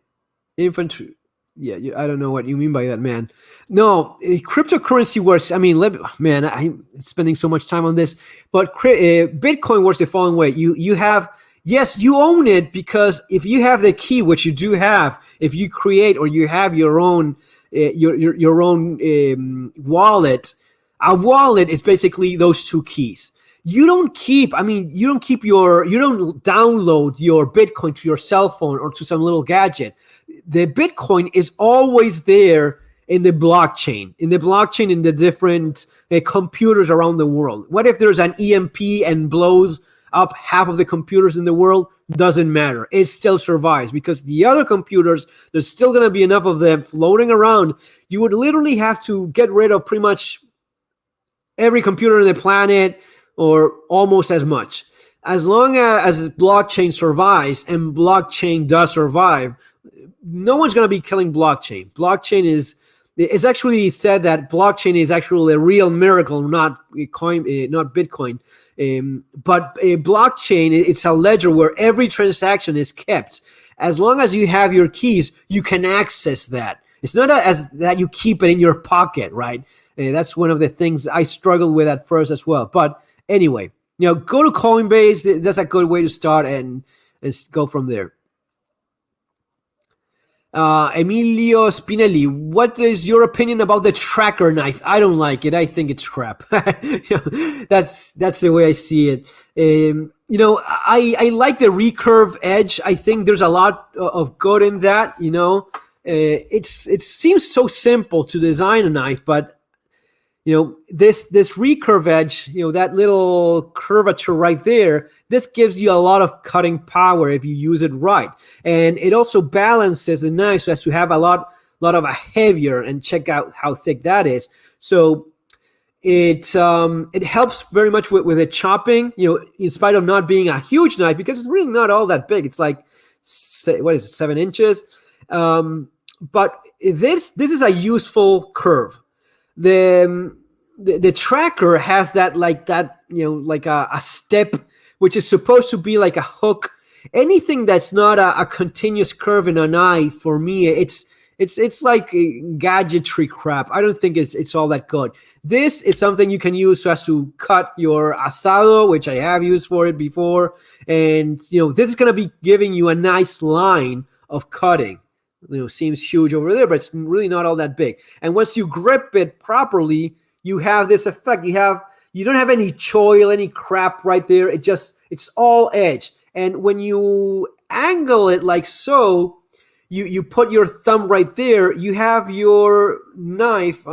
Infantry. Yeah, I don't know what you mean by that, man. No, cryptocurrency works. I mean, I'm spending so much time on this, but Bitcoin works the following way. You have, yes, you own it, because if you have the key, which you do have, if you create or you have your own your own wallet, a wallet is basically those two keys. You don't download your Bitcoin to your cell phone or to some little gadget. The Bitcoin is always there in the blockchain, in the different computers around the world. What if there's an EMP and blows up half of the computers in the world? Doesn't matter. It still survives, because the other computers, there's still going to be enough of them floating around. You would literally have to get rid of pretty much every computer on the planet, or almost as much. As long as blockchain survives, and blockchain does survive, no one's going to be killing blockchain. It's actually said that blockchain is actually a real miracle, not Bitcoin. But a blockchain, it's a ledger where every transaction is kept. As long as you have your keys, you can access that. It's not as that you keep it in your pocket, right? That's one of the things I struggled with at first as well. But anyway, go to Coinbase. That's a good way to start, and go from there. Emilio Spinelli, what is your opinion about the tracker knife? I don't like it. I think it's crap. That's the way I see it. I like the recurve edge. I think there's a lot of good in that. It seems so simple to design a knife, but this recurve edge, that little curvature right there, this gives you a lot of cutting power if you use it right. And it also balances the knife so as to have a lot of a heavier, and check out how thick that is. So it helps very much with the chopping, in spite of not being a huge knife, because it's really not all that big. It's like, 7 inches? But this is a useful curve. The tracker has that, like a step, which is supposed to be like a hook. Anything that's not a continuous curve in a knife, for me, it's like gadgetry crap. I don't think it's all that good. This is something you can use so as to cut your asado, which I have used for it before, and this is going to be giving you a nice line of cutting. Seems huge over there, but it's really not all that big. And once you grip it properly, you have this effect. You don't have any choil, any crap right there. It's all edge. And when you angle it like so, you put your thumb right there, you have your knife,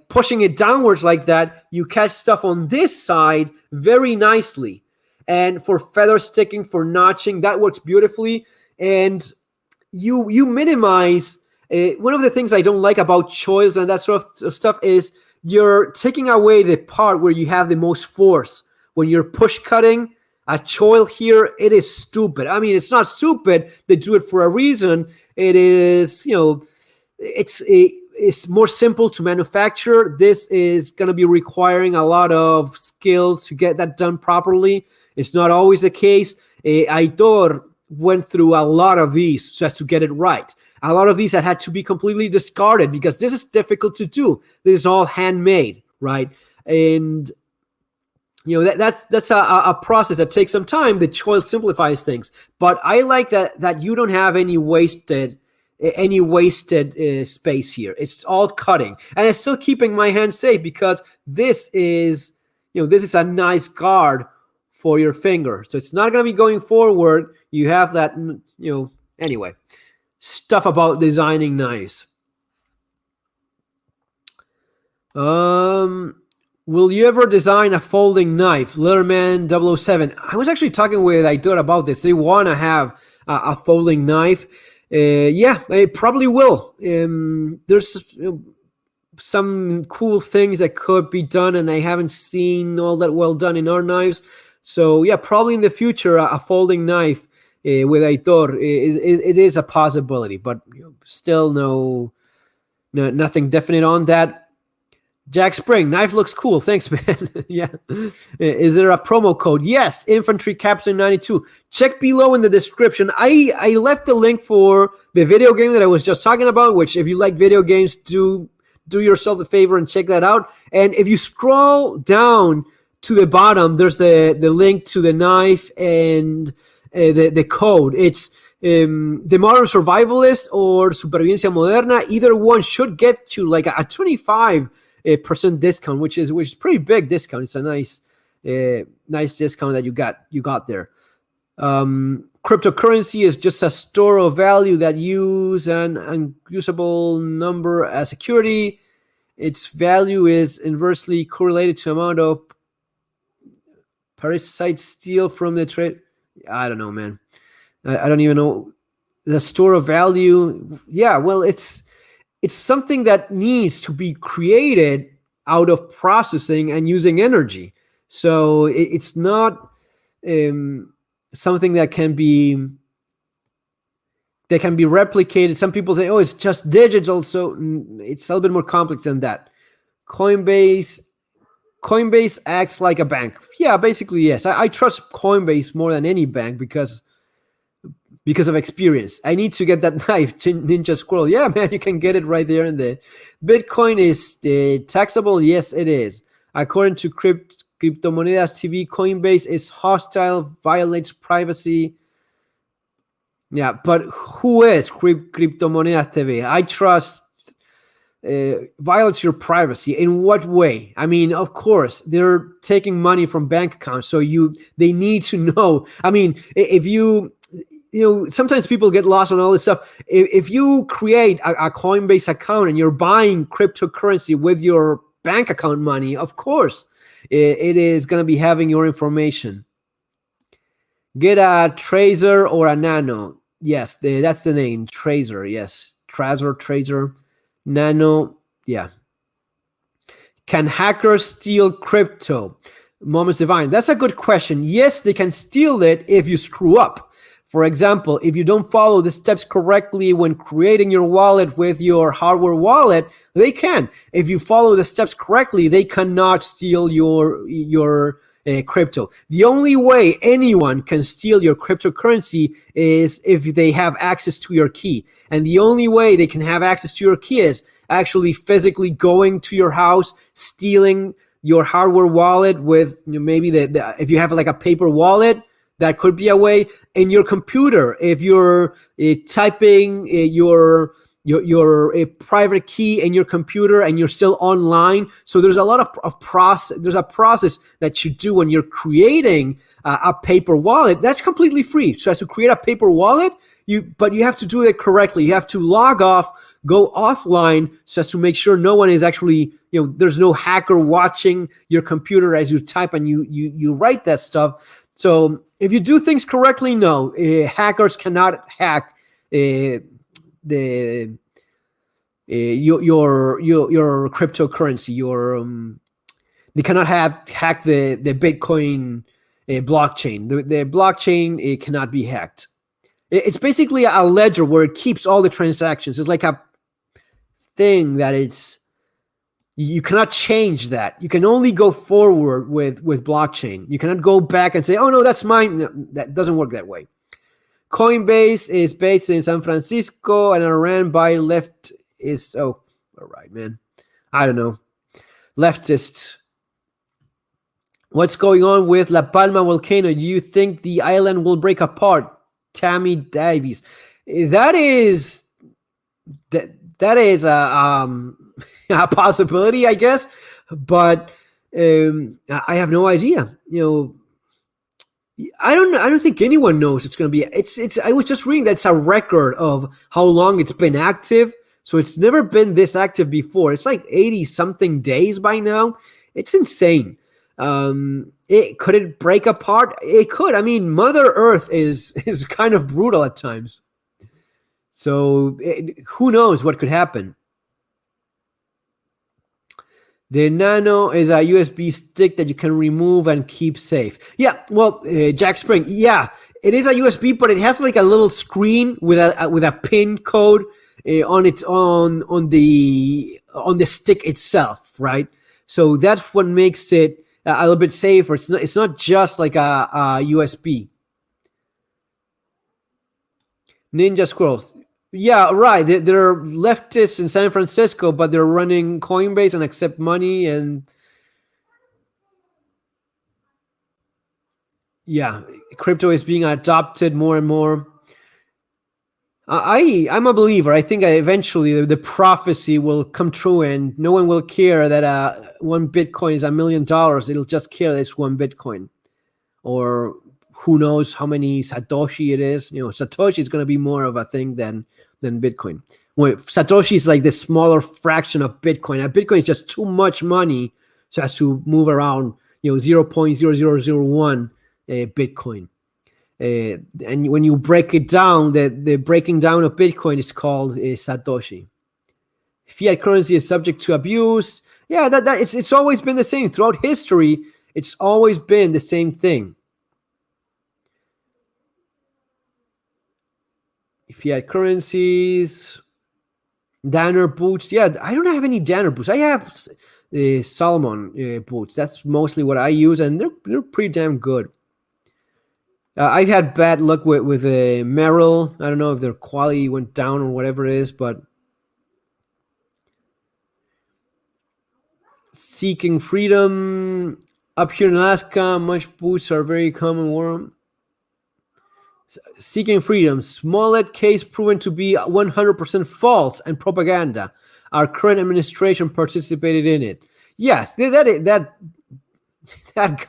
pushing it downwards like that, you catch stuff on this side very nicely. And for feather sticking, for notching, that works beautifully. And you minimize. One of the things I don't like about choils and that sort of stuff is you're taking away the part where you have the most force. When you're push cutting a choil here, it is stupid. I mean, it's not stupid. They do it for a reason. It is, is more simple to manufacture. This is going to be requiring a lot of skills to get that done properly. It's not always the case. Aitor went through a lot of these just to get it right. A lot of these that had to be completely discarded because this is difficult to do. This is all handmade, right? And that's a process that takes some time. The choil simplifies things, but I like that you don't have any wasted space here. It's all cutting, and it's still keeping my hand safe because this is a nice guard for your finger, so it's not going to be going forward. You have that, anyway. Stuff about designing knives. Will you ever design a folding knife? Letterman 007. I was actually talking with Aitor about this. They want to have a folding knife. Yeah, it probably will. There's some cool things that could be done, and I haven't seen all that well done in our knives. So yeah, probably in the future, a folding knife with Aitor, it is a possibility, but still nothing definite on that. Jack Spring, knife looks cool. Thanks, man. Yeah. Is there a promo code? Yes, Infantry Captain 92. Check below in the description. I left the link for the video game that I was just talking about, which if you like video games, do yourself a favor and check that out. And if you scroll down to the bottom, there's the link to the knife and the code. It's the Modern Survivalist or Supervivencia Moderna. Either one should get you like a 25% discount, which is pretty big discount. It's a nice discount that you got there. Cryptocurrency is just a store of value that use an unusable number as security. Its value is inversely correlated to amount of parasite steal from the trade. I don't know, man. I don't even know. The store of value. Yeah, well, it's something that needs to be created out of processing and using energy. So it's not something that can be replicated. Some people say, oh, it's just digital. So it's a little bit more complex than that. Coinbase acts like a bank. Yeah, basically, yes. I trust Coinbase more than any bank because of experience. I need to get that knife, Ninja Squirrel. Yeah, man, you can get it right there in the Bitcoin is taxable. Yes, it is. According to Cryptomonedas TV, Coinbase is hostile, violates privacy. Yeah, but who is Cryptomonedas TV? I trust violates your privacy. In what way? I mean, of course, they're taking money from bank accounts, so they need to know. I mean, if sometimes people get lost on all this stuff. If you create a Coinbase account and you're buying cryptocurrency with your bank account money, of course, it is going to be having your information. Get a Tracer or a Nano. Yes, that's the name. Tracer, yes. Tracer. Nano, yeah. Can hackers steal crypto? Moments Divine. That's a good question. Yes, they can steal it if you screw up. For example, if you don't follow the steps correctly when creating your wallet with your hardware wallet, they can. If you follow the steps correctly, they cannot steal your crypto. The only way anyone can steal your cryptocurrency is if they have access to your key. And the only way they can have access to your key is actually physically going to your house, stealing your hardware wallet with maybe if you have like a paper wallet, that could be a way. In your computer, if you're typing your private key in your computer and you're still online. So there's a lot of process. There's a process that you do when you're creating a paper wallet. That's completely free. So as to create a paper wallet, but you have to do it correctly. You have to log off, go offline, so as to make sure no one is actually, there's no hacker watching your computer as you type and you write that stuff. So if you do things correctly, no, hackers cannot hack your cryptocurrency. They cannot hack the Bitcoin blockchain. The blockchain, it cannot be hacked. It's basically a ledger where it keeps all the transactions. It's like thing that you cannot change that. You can only go forward with blockchain. You cannot go back and say, oh no, that's mine. No, that doesn't work that way. Coinbase is based in San Francisco and are ran by all right, man. I don't know. Leftist. What's going on with La Palma volcano? Do you think the island will break apart? Tammy Davies. That is a possibility, I guess, but I have no idea. I don't think anyone knows it's going to be. It's. I was just reading that's a record of how long it's been active. So it's never been this active before. It's like 80 something days by now. It's insane. Could it break apart? It could. I mean, Mother Earth is kind of brutal at times. So who knows what could happen? The Nano is a USB stick that you can remove and keep safe. Yeah, well, Jack Spring, yeah, it is a USB, but it has like a little screen with a pin code on the stick itself, right? So that's what makes it a little bit safer. It's not just like a USB. Ninja Squirrels. Yeah, right. They're leftists in San Francisco, but they're running Coinbase and accept money, and yeah, crypto is being adopted more and more. I'm a believer. I think eventually the prophecy will come true, and no one will care that one Bitcoin is $1 million. It'll just care that it's one Bitcoin, or who knows how many Satoshi it is. Satoshi is going to be more of a thing than Bitcoin. Satoshi is like the smaller fraction of Bitcoin. Bitcoin is just too much money so as to move around, 0.0001 Bitcoin. And when you break it down, the breaking down of Bitcoin is called Satoshi. Fiat currency is subject to abuse. Yeah, it's always been the same throughout history. It's always been the same thing. Fiat currencies, Danner boots. Yeah, I don't have any Danner boots. I have Salomon boots. That's mostly what I use, and they're pretty damn good. I've had bad luck with Merrill. I don't know if their quality went down or whatever it is, but seeking freedom up here in Alaska, much boots are very common. Warm. Seeking freedom, Smollett case proven to be 100% false and propaganda. Our current administration participated in it. Yes, that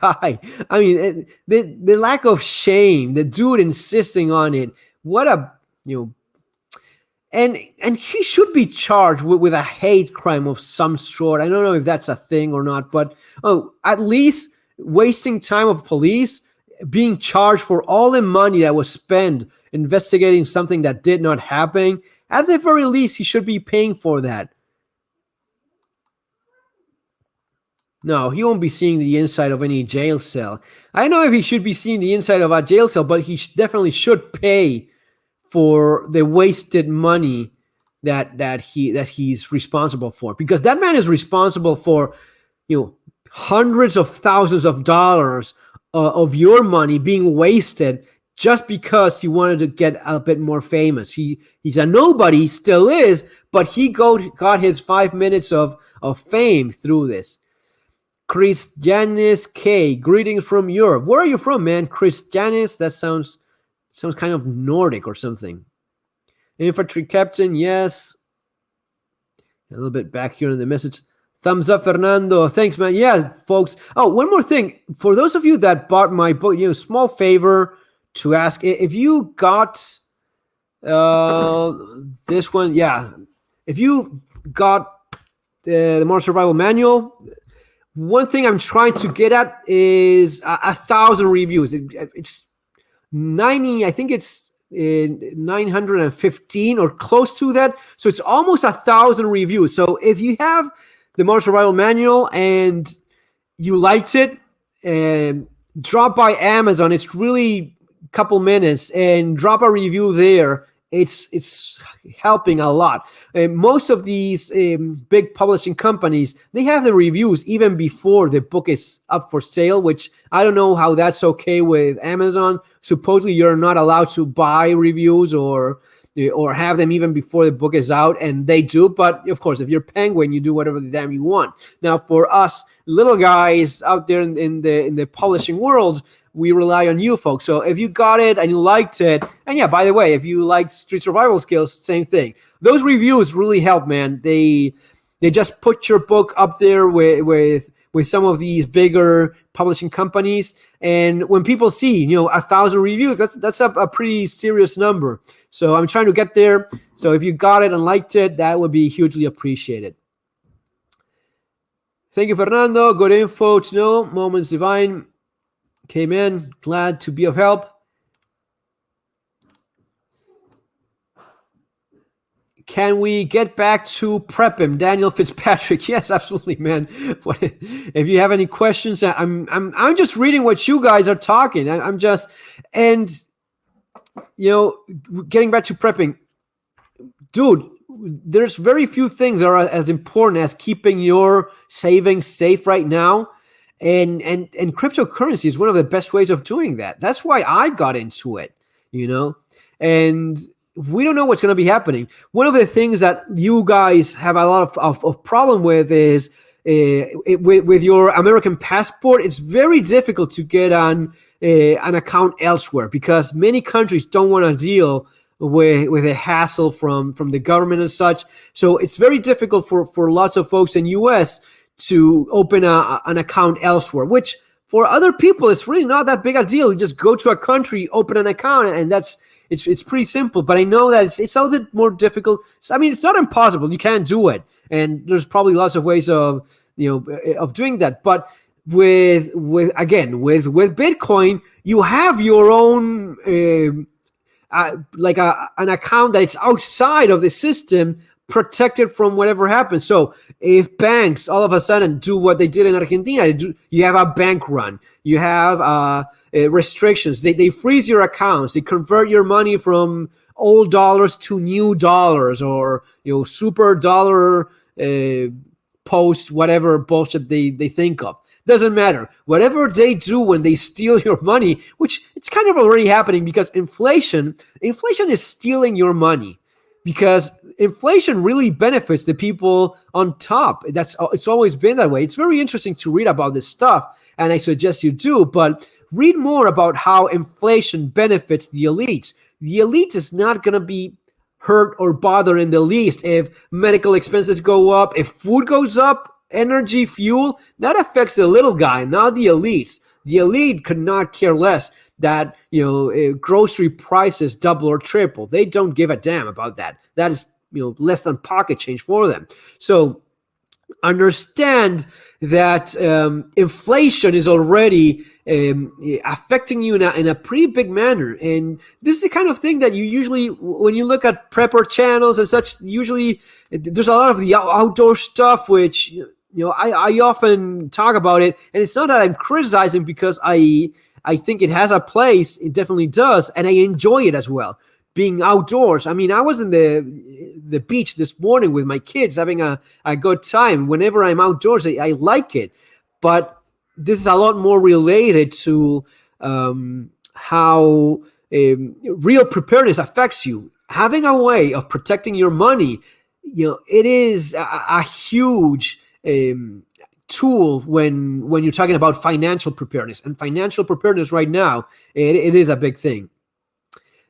guy. I mean, the lack of shame, the dude insisting on it. What a and he should be charged with a hate crime of some sort. I don't know if that's a thing or not, but at least wasting time of police, being charged for all the money that was spent investigating something that did not happen. At the very least, he should be paying for that. No, he won't be seeing the inside of any jail cell. I don't know if he should be seeing the inside of a jail cell, but he definitely should pay for the wasted money that he's responsible for, because that man is responsible for hundreds of thousands of dollars of your money being wasted just because he wanted to get a bit more famous. He's a nobody, still is, but he got his 5 minutes of fame through this. Christianis K, greetings from Europe. Where are you from, man? Christianis, that sounds kind of Nordic or something. Infantry captain, yes. A little bit back here in the message. Thumbs up, Fernando. Thanks, man. Yeah, folks. Oh, one more thing. For those of you that bought my book, small favor to ask. If you got this one, yeah. If you got the Modern Survival Manual, one thing I'm trying to get at is 1,000 reviews. It's 90, I think it's 915 or close to that. So it's almost 1,000 reviews. So if you have the Modern Survival Manual and you liked it, drop by Amazon. It's really a couple minutes and drop a review there. it's helping a lot. Most of these big publishing companies, they have the reviews even before the book is up for sale, which I don't know how that's okay with Amazon. Supposedly you're not allowed to buy reviews or have them even before the book is out, and they do. But of course, if you're Penguin, you do whatever the damn you want. Now, for us little guys out there in the publishing world, we rely on you folks. So if you got it and you liked it, and yeah, by the way, if you liked Street Survival Skills, same thing. Those reviews really help, man. They just put your book up there with some of these bigger publishing companies, and when people see 1,000 reviews, that's a pretty serious number. So I'm trying to get there. So if you got it and liked it, that would be hugely appreciated. Thank you, Fernando. Good info to know. Moments Divine came in. Glad to be of help. Can we get back to prep him, Daniel Fitzpatrick? Yes, absolutely, man. If you have any questions, I'm just reading what you guys are talking. I'm just, and getting back to prepping, dude. There's very few things that are as important as keeping your savings safe right now, and cryptocurrency is one of the best ways of doing that. That's why I got into it, and we don't know what's going to be happening. One of the things that you guys have a lot of problem with is with your American passport. It's very difficult to get on an account elsewhere because many countries don't want to deal with a hassle from the government and such. So it's very difficult for lots of folks in US to open an account elsewhere, which for other people, it's really not that big a deal. You just go to a country, open an account, and it's pretty simple. But I know that it's a little bit more difficult. I mean, it's not impossible. You can do it. And there's probably lots of ways of doing that. But with Bitcoin, you have your own like an account that it's outside of the system, protected from whatever happens. So if banks all of a sudden do what they did in Argentina, you have a bank run, you have restrictions, they freeze your accounts, they convert your money from old dollars to new dollars, or super dollar post whatever bullshit they think of. Doesn't matter. Whatever they do when they steal your money, which it's kind of already happening, because inflation is stealing your money, because inflation really benefits the people on top. It's always been that way. It's very interesting to read about this stuff, and I suggest you do, but read more about how inflation benefits the elites. The elite is not going to be hurt or bothered in the least if medical expenses go up, if food goes up, energy, fuel. That affects the little guy, not the elites. The elite could not care less that grocery prices double or triple. They don't give a damn about that. That is less than pocket change for them. So understand that inflation is already affecting you in a pretty big manner, and this is the kind of thing that you usually, when you look at prepper channels and such, usually there's a lot of the outdoor stuff, which I often talk about it, and it's not that I'm criticizing, because I think it has a place. It definitely does, and I enjoy it as well. Being outdoors. I mean, I was in the beach this morning with my kids, having a good time. Whenever I'm outdoors, I like it. But this is a lot more related to how real preparedness affects you. Having a way of protecting your money, it is a huge tool when you're talking about financial preparedness. And financial preparedness right now, it is a big thing.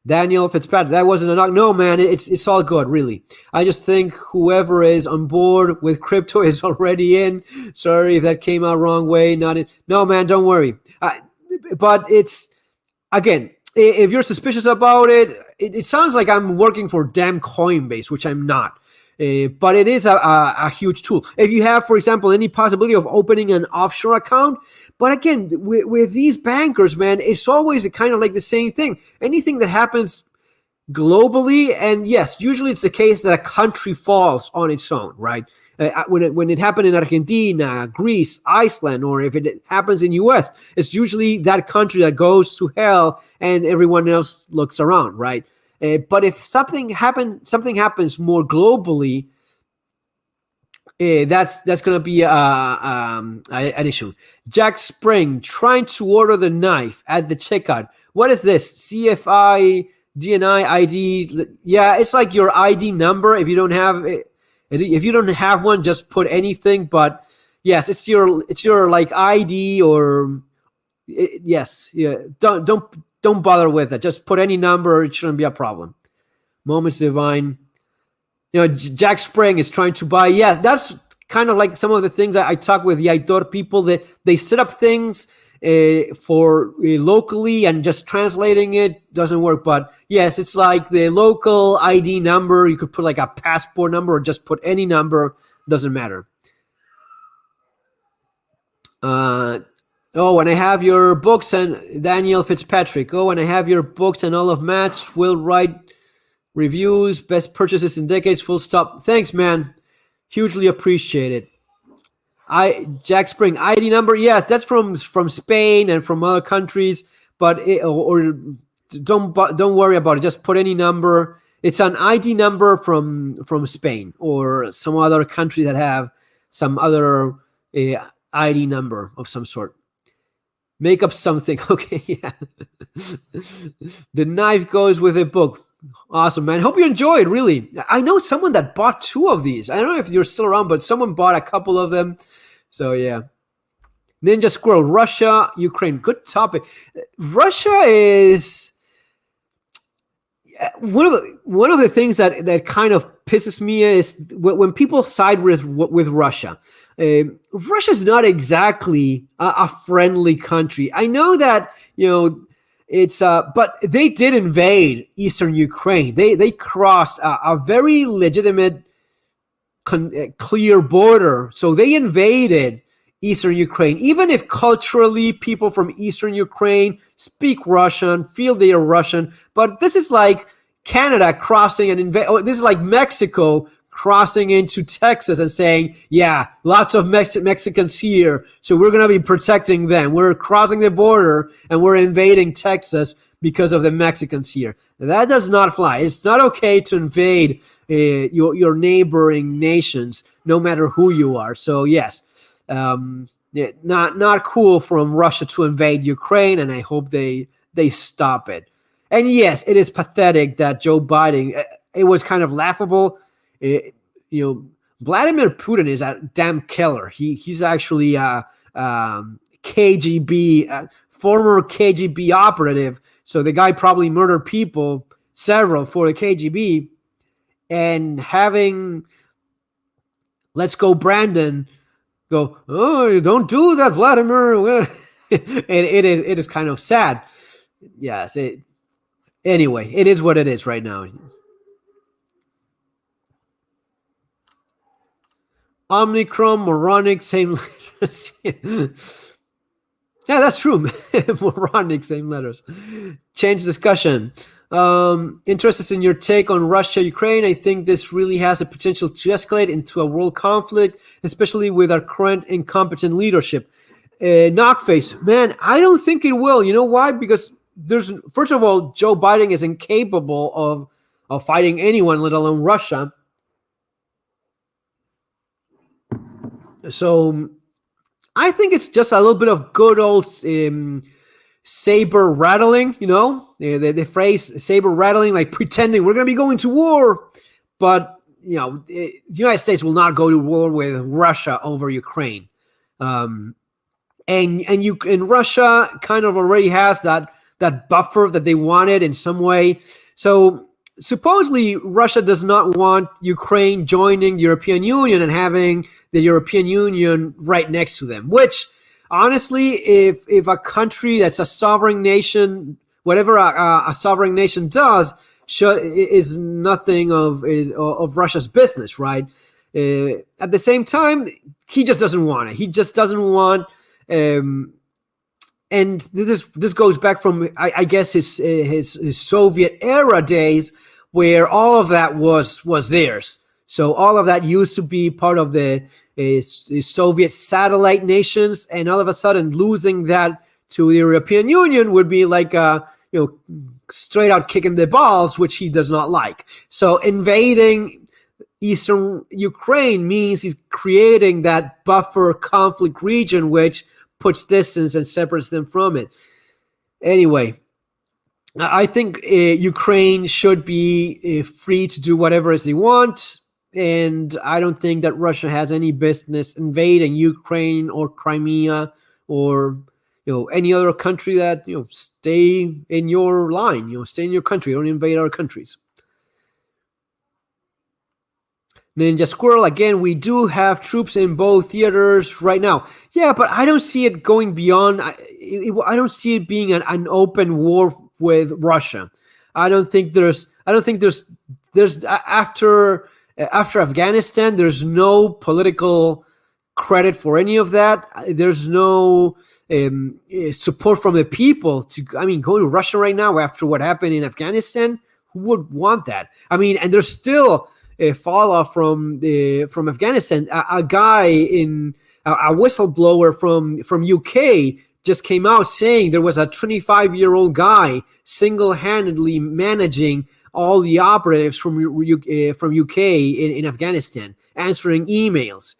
Daniel Fitzpatrick, that wasn't a knock. No, man, it's all good, really. I just think whoever is on board with crypto is already in. Sorry if that came out wrong way. No, man, don't worry. But it's, again, if you're suspicious about it, it sounds like I'm working for damn Coinbase, which I'm not. But it is a huge tool. If you have, for example, any possibility of opening an offshore account, but again, with these bankers, man, it's always kind of like the same thing. Anything that happens globally, and yes, usually it's the case that a country falls on its own, right? When it happened in Argentina, Greece, Iceland, or if it happens in US, it's usually that country that goes to hell and everyone else looks around, right? But if something happens more globally, that's going to be an issue. Jack Spring trying to order the knife at the checkout. What is this? CFI DNI ID? Yeah, it's like your ID number. If you don't have one, just put anything. But yes, it's your like ID or yes, yeah. Don't bother with it. Just put any number. It shouldn't be a problem. Moments Divine. Jack Spring is trying to buy. Yes, that's kind of like some of the things I talk with the Aitor people, that they set up things for locally, and just translating it doesn't work. But yes, it's like the local ID number. You could put like a passport number or just put any number. Doesn't matter. And I have your books, and Daniel Fitzpatrick. And I have your books, and all of Matt's will write reviews, best purchases in decades, full stop. Thanks, man. Hugely appreciated. Jack Spring, ID number. Yes, that's from Spain and from other countries, but don't worry about it. Just put any number. It's an ID number from Spain or some other country that have some other ID number of some sort. Make up something. Okay, yeah. The knife goes with a book. Awesome, man. Hope you enjoyed, really. I know someone that bought 2 of these. I don't know if you're still around, but someone bought a couple of them. So, yeah. Ninja Squirrel, Russia, Ukraine. Good topic. Russia is one of the things that kind of pisses me is when people side with Russia. Russia is not exactly a friendly country. I know that, it's but they did invade eastern Ukraine. They crossed a very legitimate, clear border. So they invaded eastern Ukraine. Even if culturally people from eastern Ukraine speak Russian, feel they are Russian, but this is like Canada crossing and invade. This is like Mexico crossing into Texas and saying, yeah, lots of Mexicans here, so we're going to be protecting them. We're crossing the border and we're invading Texas because of the Mexicans here. That does not fly. It's not okay to invade your neighboring nations, no matter who you are. So yes, not cool from Russia to invade Ukraine, and I hope they stop it. And yes, it is pathetic that Joe Biden, it was kind of laughable. Vladimir Putin is a damn killer. He's actually a KGB, former KGB operative. So the guy probably murdered people, several, for the KGB. And having Let's Go Brandon go, oh, don't do that, Vladimir. it is kind of sad. Yes. Anyway, it is what it is right now. Omnicron, moronic, same letters. Yeah, that's true. Moronic, same letters. Change discussion. Interested in your take on Russia, Ukraine. I think this really has the potential to escalate into a world conflict, especially with our current incompetent leadership. Knockface, man, I don't think it will. You know why? Because first of all, Joe Biden is incapable of fighting anyone, let alone Russia. So I think it's just a little bit of good old saber rattling, the phrase saber rattling, like pretending we're going to be going to war. But, the United States will not go to war with Russia over Ukraine. And Russia kind of already has that buffer that they wanted in some way. So supposedly Russia does not want Ukraine joining the European Union and having the European Union right next to them, which honestly, if a country that's a sovereign nation, whatever a sovereign nation does, is nothing of Russia's business, right? At the same time, he just doesn't want it. He just doesn't want, and this goes back from I guess his Soviet era days, where all of that was theirs. So all of that used to be part of the Soviet satellite nations, and all of a sudden losing that to the European Union would be like straight out kicking the balls, which he does not like. So invading eastern Ukraine means he's creating that buffer conflict region, which puts distance and separates them from it. Anyway, I think Ukraine should be free to do whatever as they want. And I don't think that Russia has any business invading Ukraine or Crimea or any other country. That stay in your line, stay in your country, don't invade our countries. Ninja Squirrel, again, we do have troops in both theaters right now. Yeah, but I don't see it going beyond. I don't see it being an open war with Russia. I don't think there's after Afghanistan, there's no political credit for any of that. There's no support from the people to, go to Russia right now after what happened in Afghanistan. Who would want that? And there's still a fall off from Afghanistan. A guy a whistleblower from UK just came out saying there was a 25-year-old guy single-handedly managing all the operatives from UK in Afghanistan, answering emails,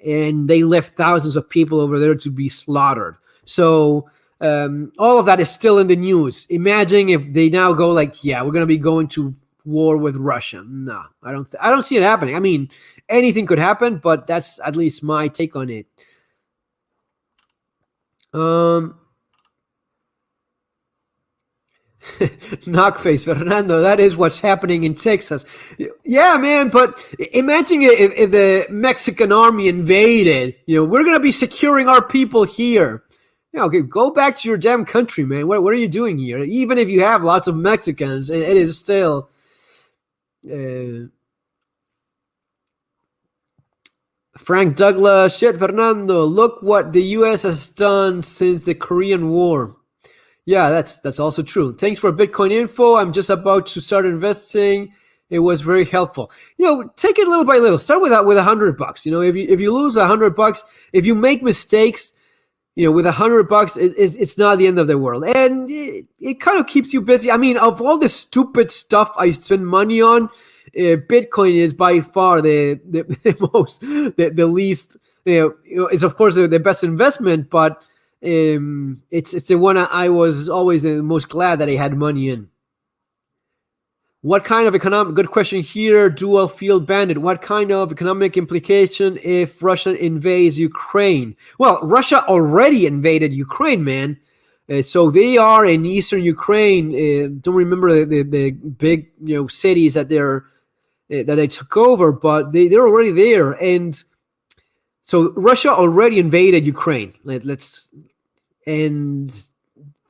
and they left thousands of people over there to be slaughtered. So all of that is still in the news. Imagine if they now go like, yeah, we're going to be going to war with Russia. No, I don't see it happening. Anything could happen, but that's at least my take on it. Knockface, Fernando, that is what's happening in Texas. Yeah, man, but imagine if the Mexican army invaded. We're going to be securing our people here. Okay, go back to your damn country, man. What are you doing here? Even if you have lots of Mexicans, it is still... Frank Douglas, shit, Fernando, look what the U.S. has done since the Korean War. Yeah, that's also true. Thanks for Bitcoin info. I'm just about to start investing. It was very helpful. Take it little by little. Start with $100. If you lose $100, if you make mistakes, with $100, it's not the end of the world, and it kind of keeps you busy. Of all the stupid stuff I spend money on, Bitcoin is by far the most, the least. It's of course the best investment, but it's the one I was always the most glad that I had money in. What kind of economic, good question here, dual field bandit, what kind of economic implication if Russia invades Ukraine? Well, Russia already invaded Ukraine, man. So they are in eastern Ukraine. Don't remember the big cities that they took over, but they're already there. And so Russia already invaded Ukraine. And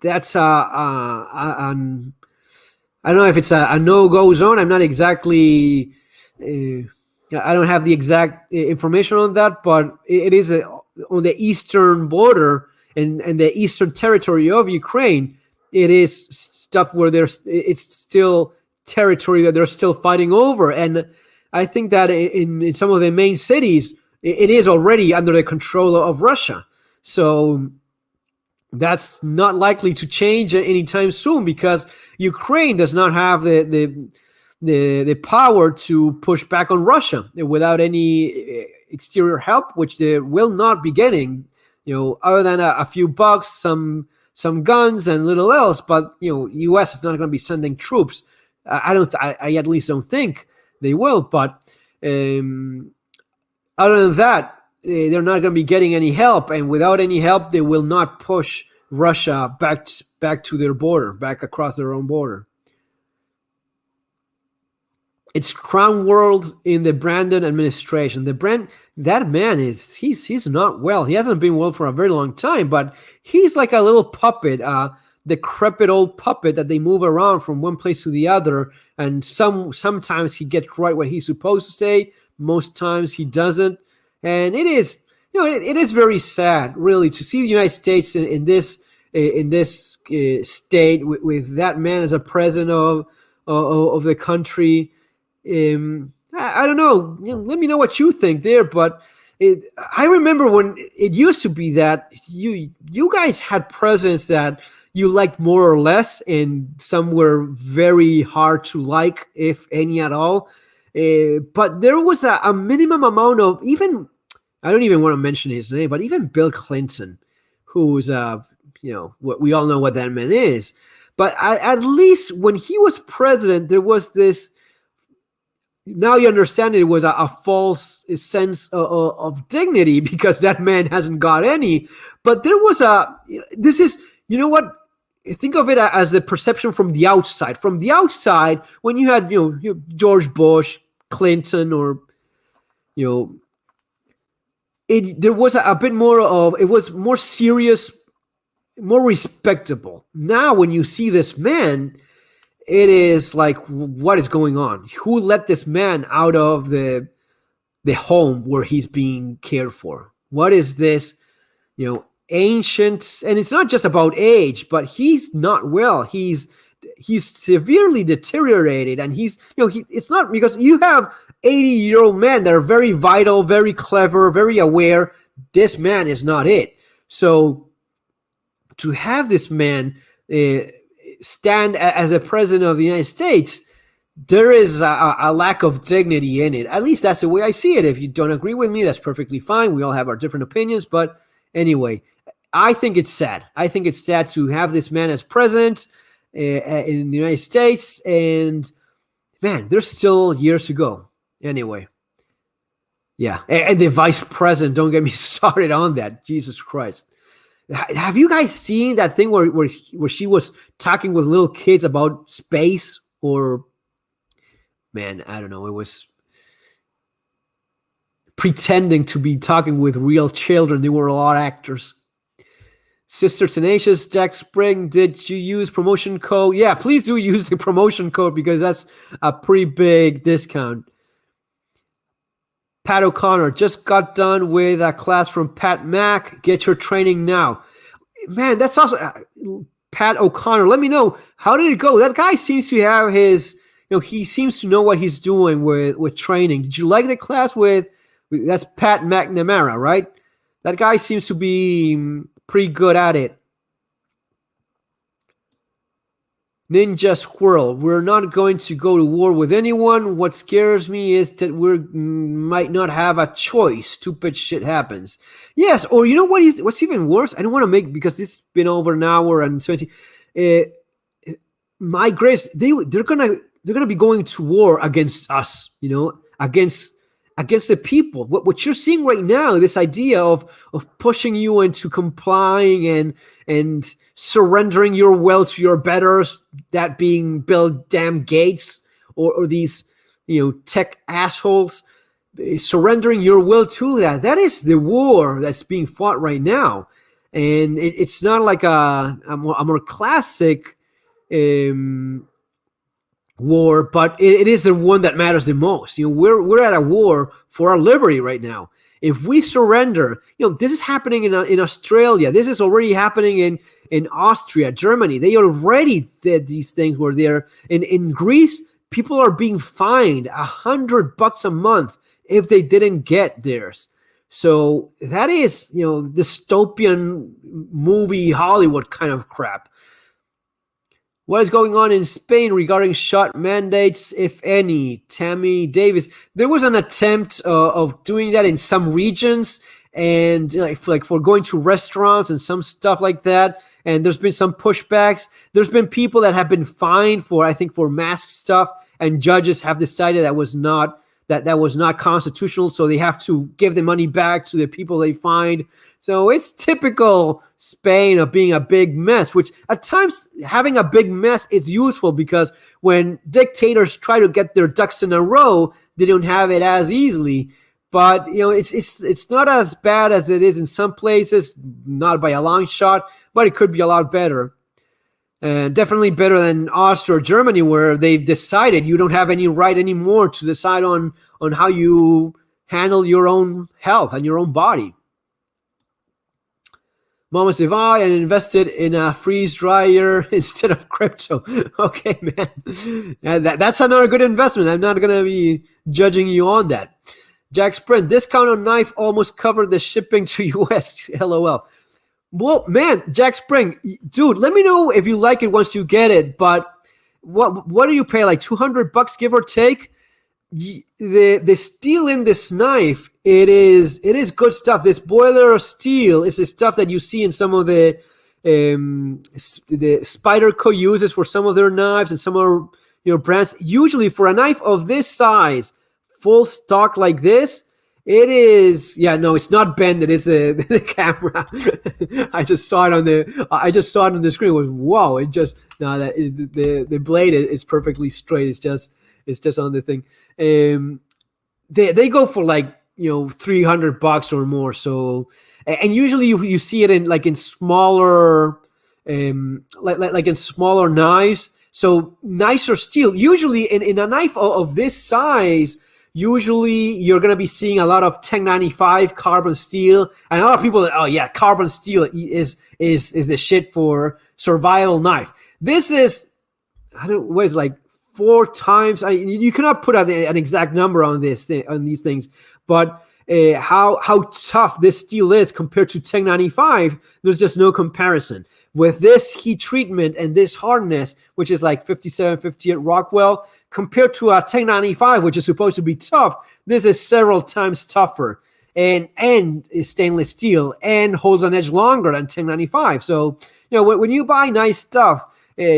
that's I don't know if it's a no-go zone. I'm not exactly, I don't have the exact information on that, but it is on the eastern border and the eastern territory of Ukraine. It is stuff where it's still territory that they're still fighting over. And I think that in some of the main cities, it is already under the control of Russia. So that's not likely to change anytime soon, because Ukraine does not have the power to push back on Russia without any exterior help, which they will not be getting, other than a few bucks, some guns and little else. But U.S. is not going to be sending troops. I at least don't think they will. But other than that, they're not going to be getting any help, and without any help, they will not push Russia back to their border, back across their own border. It's Crown World in the Brandon administration. That man he's not well. He hasn't been well for a very long time, but he's like a little puppet, decrepit old puppet that they move around from one place to the other. And sometimes he gets right what he's supposed to say. Most times he doesn't. And it is, it is very sad, really, to see the United States in this state with that man as a president of the country. I don't know. Let me know what you think there. But I remember when it used to be that you guys had presidents that you liked more or less, and some were very hard to like, if any at all. But there was a minimum amount of, even, I don't even want to mention his name, but even Bill Clinton, who's we all know what that man is. But at least when he was president, there was this. Now you understand it was a false sense of dignity, because that man hasn't got any. But there was this is, you know what? Think of it as the perception from the outside. From the outside, when you had, George Bush, Clinton, or, there was a bit more of, it was more serious, more respectable. Now, when you see this man, it is like, what is going on? Who let this man out of the home where he's being cared for? What is this, ancient? And it's not just about age, but he's not well. He's severely deteriorated, and it's not, because you have 80-year-old men that are very vital, very clever, very aware. This man is not it. So to have this man stand as a president of the United States, there is a lack of dignity in it. At least that's the way I see it. If you don't agree with me, that's perfectly fine. We all have our different opinions. But anyway, I think it's sad. I think it's sad to have this man as president in the United States. And man, there's still years to go. Anyway, yeah. And the vice president, don't get me started on that. Jesus Christ. Have you guys seen that thing where she was talking with little kids about space? Or, man, I don't know. It was pretending to be talking with real children. They were a lot of actors. Sister Tenacious, Jack Spring, did you use promotion code? Yeah, please do use the promotion code, because that's a pretty big discount. Pat O'Connor, just got done with a class from Pat Mack. Get your training now. Man, that's awesome. Pat O'Connor, let me know, how did it go? That guy seems to have his, he seems to know what he's doing with training. Did you like the class that's Pat McNamara, right? That guy seems to be pretty good at it. Ninja Squirrel, we're not going to go to war with anyone. What scares me is that we might not have a choice. Stupid shit happens. Yes, or you know what's even worse? I don't want to make, because it's been over an hour and 20. My grace, they're gonna be going to war against us. Against the people. What you're seeing right now, this idea of pushing you into complying and surrendering your will to your betters, that being Bill damn Gates or these tech assholes, surrendering your will to that is the war that's being fought right now. And it's not like a more classic war, but it is the one that matters the most. We're at a war for our liberty right now. If we surrender, this is happening in Australia. This is already happening in Austria, Germany. They already did these things where they're in Greece. People are being fined $100 a month if they didn't get theirs. So that is, dystopian movie Hollywood kind of crap. What is going on in Spain regarding shot mandates, if any? Tammy Davis. There was an attempt of doing that in some regions, and like for going to restaurants and some stuff like that. And there's been some pushbacks. There's been people that have been fined for mask stuff, and judges have decided that was not constitutional, so they have to give the money back to the people they fined. So it's typical Spain of being a big mess, which at times having a big mess is useful, because when dictators try to get their ducks in a row, they don't have it as easily. But it's not as bad as it is in some places, not by a long shot, but it could be a lot better. Definitely better than Austria or Germany, where they've decided you don't have any right anymore to decide on how you handle your own health and your own body. Mama said, and invested in a freeze dryer instead of crypto. Okay, man. That's another good investment. I'm not going to be judging you on that. Jack Sprint, discount on knife almost covered the shipping to US. LOL. Well, man, Jack Spring, dude, let me know if you like it once you get it. But what do you pay? Like $200, give or take. The steel in this knife, it is good stuff. This boiler steel is the stuff that you see in some of the Spyderco uses for some of their knives and some of brands. Usually for a knife of this size, full stock like this, it is, it's not bent. It is the camera. I just saw it on the screen. It was wow. It just the blade is perfectly straight. It's just on the thing. They go for like $300 or more. So, and usually you see it in smaller like in smaller knives. So nicer steel. Usually in a knife of this size, usually you're going to be seeing a lot of 1095 carbon steel, and a lot of people, carbon steel is the shit for survival knife. This is, what is like 4 times. You cannot put out an exact number on these things, but how tough this steel is compared to 1095, there's just no comparison. With this heat treatment and this hardness, which is like 5750 at Rockwell, compared to a 1095, which is supposed to be tough, this is several times tougher and is stainless steel and holds an edge longer than 1095. So, when you buy nice stuff,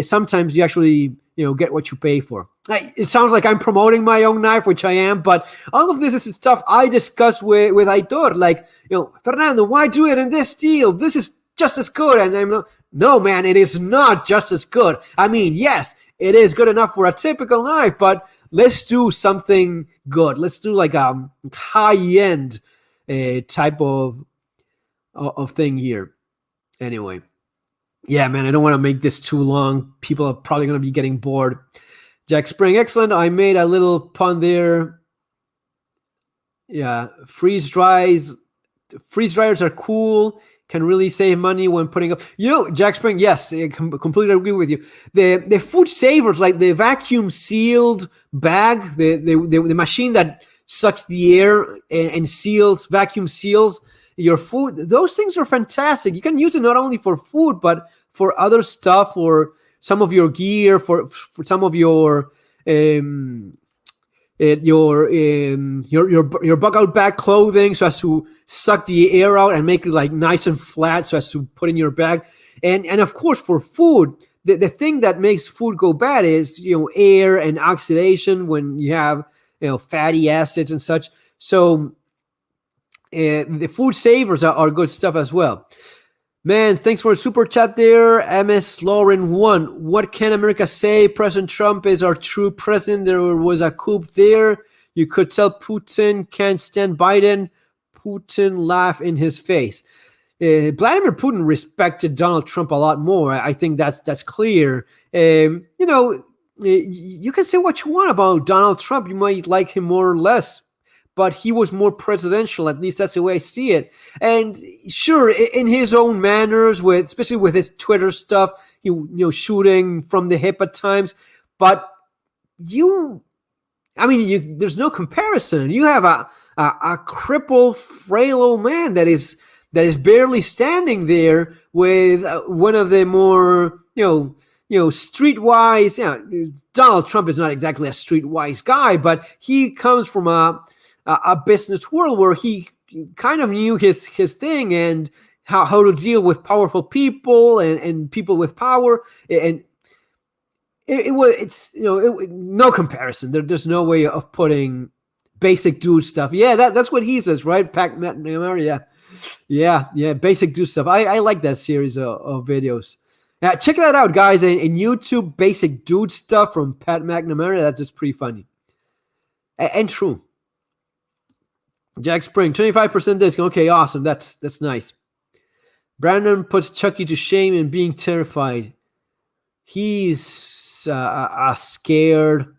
sometimes you actually, get what you pay for. It sounds like I'm promoting my own knife, which I am, but all of this is stuff I discussed with Aitor. Like, Fernando, why do it in this steel? This is just as good. And I'm like, no, man, it is not just as good. I mean, yes, it is good enough for a typical knife, but let's do something good. Let's do like a high-end type of thing here. Anyway, yeah, man, I don't want to make this too long. People are probably going to be getting bored. Jack Spring, excellent. I made a little pun there. Yeah, freeze dryers are cool. Can really save money when putting up. Jack Spring, yes, I completely agree with you. The food savers, like the vacuum sealed bag, the machine that sucks the air and vacuum seals your food. Those things are fantastic. You can use it not only for food, but for other stuff, or some of your gear, for some of your your bug out bag clothing, so as to suck the air out and make it like nice and flat, so as to put in your bag. And of course for food, the thing that makes food go bad is air and oxidation when you have fatty acids and such. So the food savers are good stuff as well. Man, thanks for the super chat there. MS Lauren 1. What can America say? President Trump is our true president. There was a coup there. You could tell Putin can't stand Biden. Putin laugh in his face. Vladimir Putin respected Donald Trump a lot more. I think that's clear. You can say what you want about Donald Trump. You might like him more or less, but he was more presidential. At least that's the way I see it. And sure, in his own manners, especially with his Twitter stuff, shooting from the hip at times. But there's no comparison. You have a crippled, frail old man that is barely standing there with one of the more streetwise. Donald Trump is not exactly a streetwise guy, but he comes from a business world where he kind of knew his thing and how to deal with powerful people and people with power. And it's no comparison. There's no way of putting basic dude stuff. Yeah, that's what he says, right? Pat McNamara. Yeah, basic dude stuff. I like that series of videos. Yeah, check that out, guys. In YouTube, basic dude stuff from Pat McNamara. That's just pretty funny and true. Jack Spring, 25% discount. Okay, awesome. That's nice. Brandon puts Chucky to shame in being terrified. He's a scared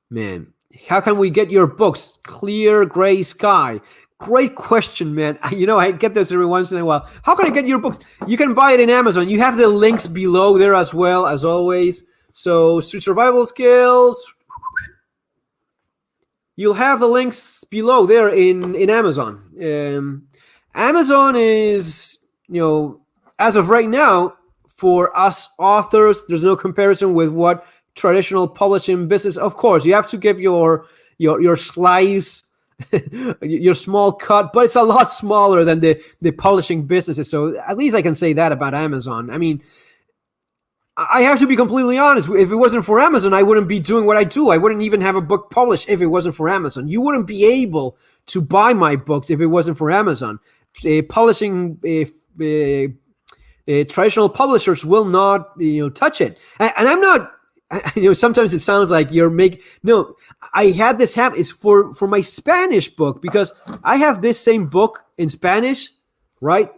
man. How can we get your books? Clear Gray Sky. Great question, man. I get this every once in a while. How can I get your books? You can buy it in Amazon. You have the links below there as well, as always. So, Street Survival Skills. you'll have the links below there in Amazon. Amazon is, as of right now, for us authors, there's no comparison with what traditional publishing business. Of course, you have to give your slice, your small cut, but it's a lot smaller than the publishing businesses. So at least I can say that about Amazon. I mean, I have to be completely honest. If it wasn't for Amazon, I wouldn't be doing what I do. I wouldn't even have a book published if it wasn't for Amazon. You wouldn't be able to buy my books if it wasn't for Amazon. Publishing traditional publishers will not, touch it. And I'm not. Sometimes it sounds like you're making. No, I had this happen. It's for my Spanish book, because I have this same book in Spanish, right?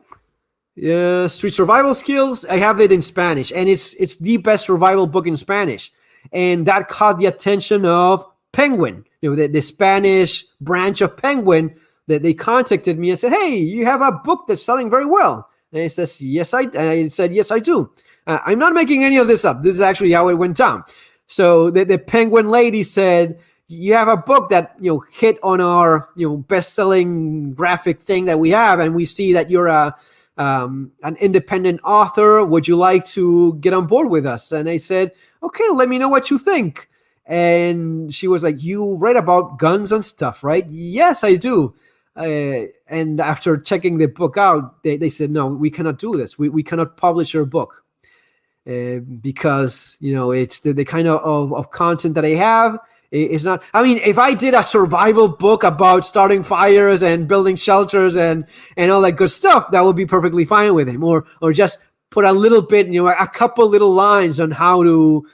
Street Survival Skills. I have it in Spanish, and it's the best survival book in Spanish, and that caught the attention of Penguin, the Spanish branch of Penguin. That they contacted me and said, "Hey, you have a book that's selling very well." And I said, "Yes, I said, "Yes, I do." I'm not making any of this up. This is actually how it went down. So the Penguin lady said, "You have a book that hit on our best-selling graphic thing that we have, and we see that you're an independent author. Would you like to get on board with us?" And I said, "Okay, let me know what you think." And she was like, "You write about guns and stuff, right?" "Yes, I do." And after checking the book out, they said, "No, we cannot do this. We cannot publish your book because it's the kind of content that I have is not." I mean, if I did a survival book about starting fires and building shelters and all that good stuff, that would be perfectly fine with him. Or just put a little bit, a couple little lines on how to,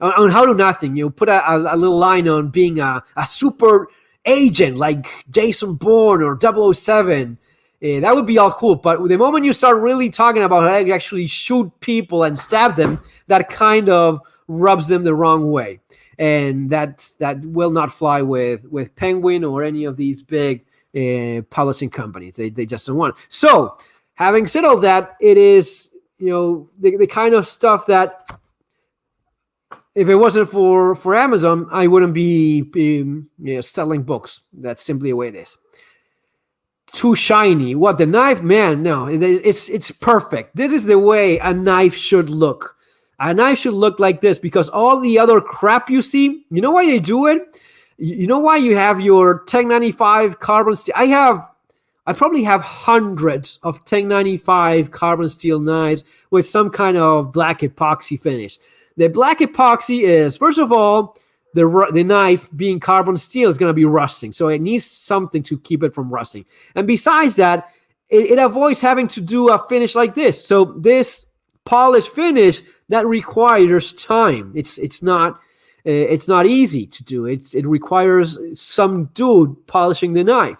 on how to nothing. Put a little line on being a super agent like Jason Bourne or 007. That would be all cool. But the moment you start really talking about how you actually shoot people and stab them, that kind of rubs them the wrong way. And that will not fly with Penguin or any of these big publishing companies. They just don't want it. So having said all that, it is the kind of stuff that if it wasn't for Amazon, I wouldn't be selling books. That's simply the way it is. Too shiny. What, the knife? Man, no, it's perfect. This is the way a knife should look. A knife should look like this, because all the other crap you see, you know why they do it? You know why you have your 1095 carbon steel? I probably have hundreds of 1095 carbon steel knives with some kind of black epoxy finish. The black epoxy is, first of all, the knife being carbon steel is going to be rusting. So it needs something to keep it from rusting. And besides that, it avoids having to do a finish like this. So this polished finish, that requires time. It's not easy to do. It requires some dude polishing the knife.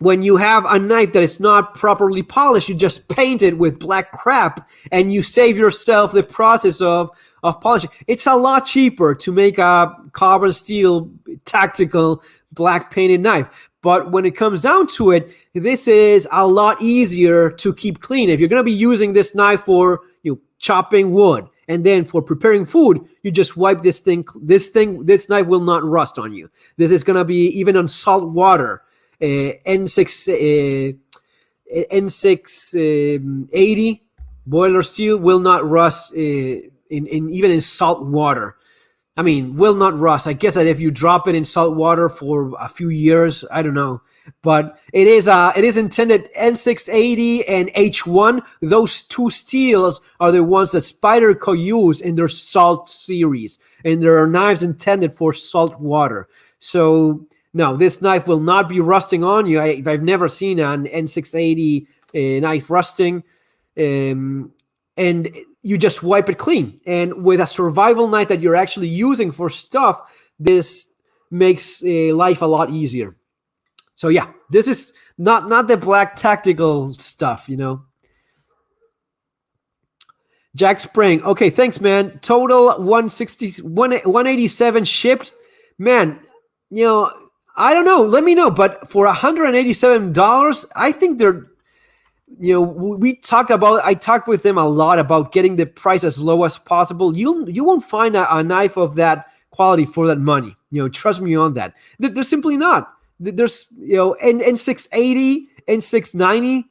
When you have a knife that is not properly polished, you just paint it with black crap and you save yourself the process of polishing. It's a lot cheaper to make a carbon steel tactical black painted knife. But when it comes down to it, this is a lot easier to keep clean. If you're going to be using this knife for chopping wood and then for preparing food, you just wipe this thing. This knife will not rust on you. This is going to be even on salt water. N680 boiler steel will not rust even in salt water. I mean, will not rust. I guess that if you drop it in salt water for a few years, I don't know. But it is intended. N680 and H1, those two steels are the ones that Spyderco use in their salt series, and there are knives intended for salt water. So no, this knife will not be rusting on you. I've never seen an N680 knife rusting. And you just wipe it clean. And with a survival knife that you're actually using for stuff, this makes life a lot easier. So yeah, this is not the black tactical stuff, Jack Spring. Okay, thanks, man. Total 187 shipped. Man, I don't know. Let me know. But for $187, I think they're, I talked with them a lot about getting the price as low as possible. You won't find a knife of that quality for that money. Trust me on that. There's simply not. There's N680, N690,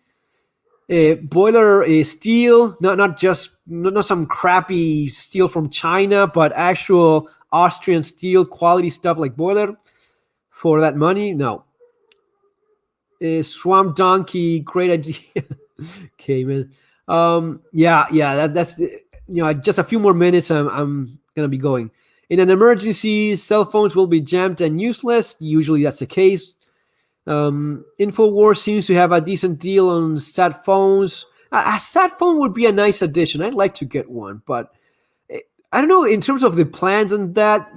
boiler steel, not some crappy steel from China, but actual Austrian steel quality stuff like boiler for that money. No. Swamp Donkey, great idea. Okay, man. That's just a few more minutes. I'm gonna be going. In an emergency, cell phones will be jammed and useless. Usually, that's the case. Infowars seems to have a decent deal on sat phones. A sat phone would be a nice addition. I'd like to get one, but I don't know. In terms of the plans and that,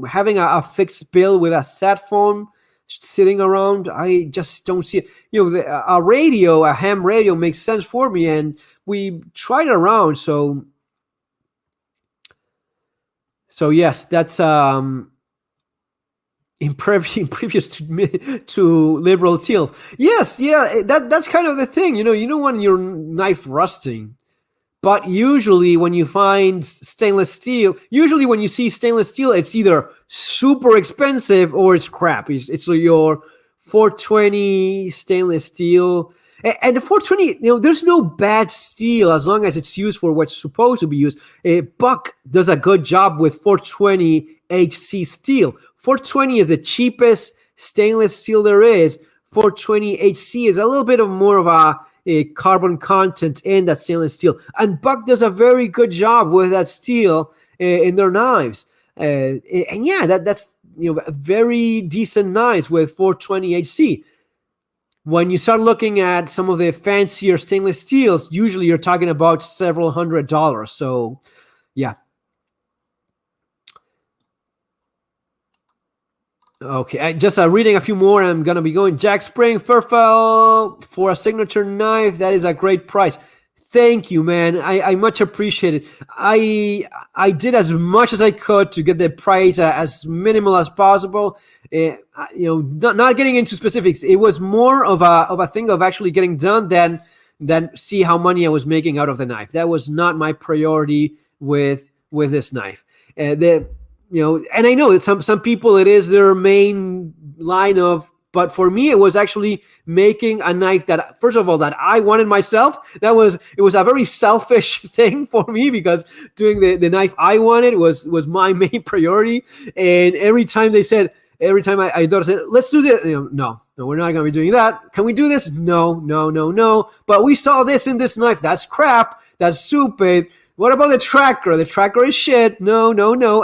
having a fixed bill with a sat phone sitting around, I just don't see it. A ham radio makes sense for me, and we tried it around. So yes, that's impervious to liberal teal. Yes, yeah, that's kind of the thing. You don't want your knife rusting. But usually when you find stainless steel, when you see stainless steel, it's either super expensive or it's crap. It's your 420 stainless steel. And the 420, there's no bad steel as long as it's used for what's supposed to be used. Buck does a good job with 420 HC steel. 420 is the cheapest stainless steel there is. 420 HC is a little bit more of a carbon content in that stainless steel, and Buck does a very good job with that steel in their knives. And yeah, that's very decent knives with 420 HC. When you start looking at some of the fancier stainless steels, usually you're talking about several $100s. So yeah. Okay, just reading a few more, and I'm going to be going. Jack Spring, REFERRAL for a signature knife. That is a great price. Thank you, man. I much appreciate it. I did as much as I could to get the price as minimal as possible. Not getting into specifics. It was more of a thing of actually getting done than see how money I was making out of the knife. That was not my priority with this knife. And I know that some people, it is their main line of, but for me, it was actually making a knife that, first of all, that I wanted myself. It was a very selfish thing for me, because doing the knife I wanted was my main priority. And every time I said, let's do this. No, we're not going to be doing that. Can we do this? No. But we saw this in this knife. That's crap. That's stupid. What about the tracker? The tracker is shit. No.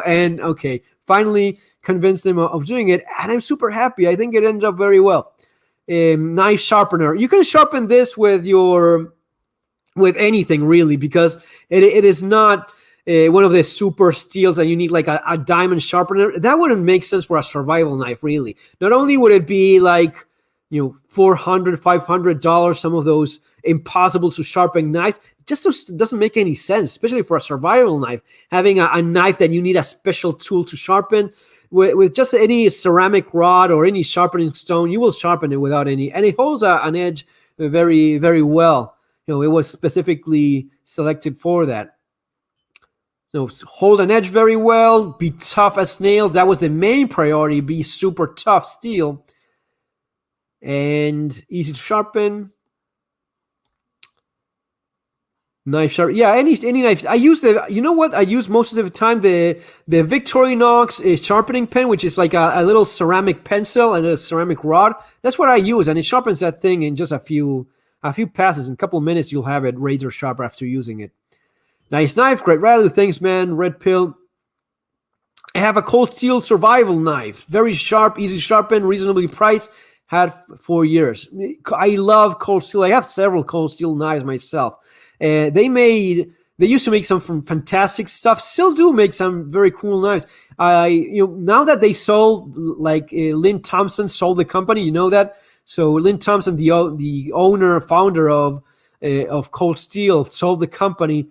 And okay, finally convinced them of doing it, and I'm super happy. I think it ended up very well. Knife sharpener. You can sharpen this with anything really, because it is not one of the super steels that you need like a diamond sharpener. That wouldn't make sense for a survival knife, really. Not only would it be like $400, $500, some of those impossible to sharpen knives, just doesn't make any sense, especially for a survival knife. Having a knife that you need a special tool to sharpen with just any ceramic rod or any sharpening stone, you will sharpen it without any, and it holds an edge very, very well. It was specifically selected for that. So hold an edge very well, be tough as nails. That was the main priority, be super tough steel, and easy to sharpen. Knife sharp, yeah. Any knife. I use I use most of the time the Victorinox sharpening pen, which is like a little ceramic pencil and a ceramic rod. That's what I use, and it sharpens that thing in just a few passes. In a couple of minutes, you'll have it razor sharp after using it. Nice knife, great value. Thanks, man. Red Pill. I have a cold steel survival knife, very sharp, easy to sharpen, reasonably priced. Had 4 years. I love cold steel. I have several cold steel knives myself. They used to make some fantastic stuff. Still do make some very cool knives. Now that they sold, like Lynn Thompson sold the company, you know that. So Lynn Thompson, the founder of Cold Steel, sold the company.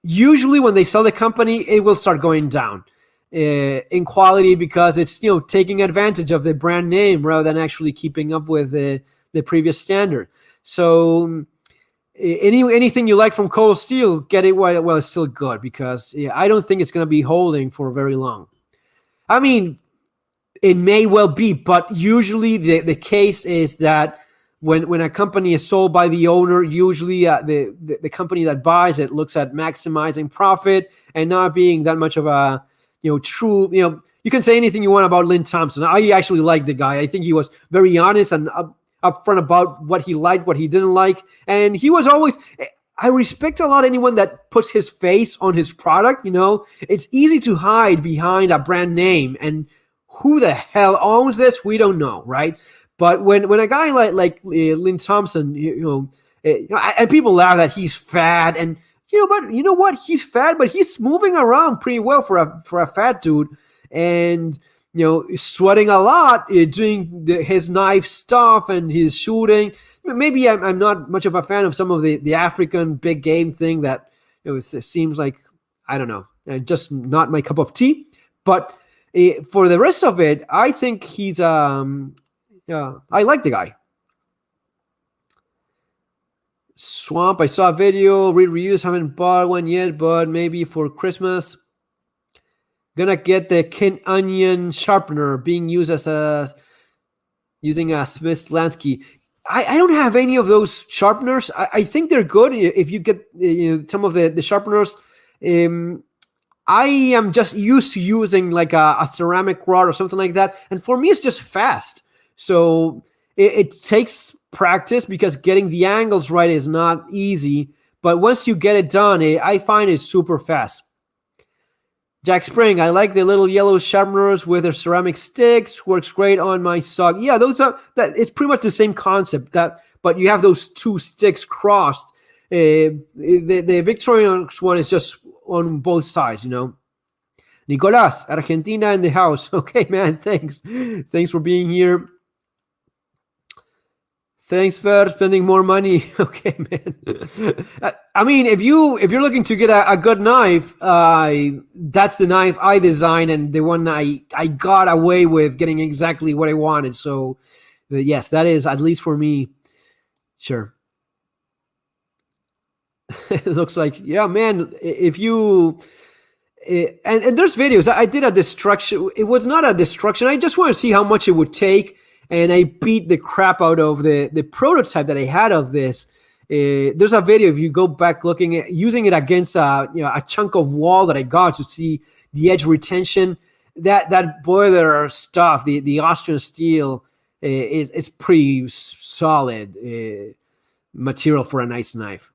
Usually, when they sell the company, it will start going down in quality, because it's taking advantage of the brand name rather than actually keeping up with the previous standard. So anything you like from Cold Steel, get it while it's still good, because I don't think it's going to be holding for very long. I mean, It may well be, but usually the case is that when a company is sold by the owner, usually the company that buys it looks at maximizing profit and not being that much of a true. You can say anything you want about Lynn Thompson. I actually like the guy. I think he was very honest and upfront about what he liked, what he didn't like, and he was always. I respect a lot anyone that puts his face on his product. It's easy to hide behind a brand name, and who the hell owns this? We don't know, right? But when a guy like Lynn Thompson, and people laugh that he's fat, and but you know what? He's fat, but he's moving around pretty well for a fat dude, and sweating a lot, doing his knife stuff and his shooting. Maybe I'm not much of a fan of some of the African big game thing that it seems like, I don't know, just not my cup of tea. But for the rest of it, I think he's I like the guy. Swamp, I saw a video, read reviews, haven't bought one yet, but maybe for Christmas. Gonna get the Kin Onion sharpener being used using a Smith's Lansky. I don't have any of those sharpeners. I think they're good if you get some of the sharpeners. I am just used to using like a ceramic rod or something like that, and for me it's just fast. So it takes practice because getting the angles right is not easy. But once you get it done, I find it super fast. Jack Spring, I like the little yellow sharpeners with their ceramic sticks. Works great on my sock. Yeah, those are that. It's pretty much the same concept. But you have those two sticks crossed. The Victorian one is just on both sides. Nicolas, Argentina in the house. Okay, man. Thanks for being here. Thanks for spending more money. Okay, man. I mean, if you're looking to get a good knife, that's the knife I designed and the one I got away with getting exactly what I wanted. So, yes, that is, at least for me, sure. It looks like, yeah, man, if you... And there's videos. I did a destruction. It was not a destruction. I just want to see how much it would take. And I beat the crap out of the prototype that I had of this. There's a video, if you go back looking at using it against a chunk of wall that I got to see the edge retention. That boiler stuff, the Austrian steel, is pretty solid material for a nice knife.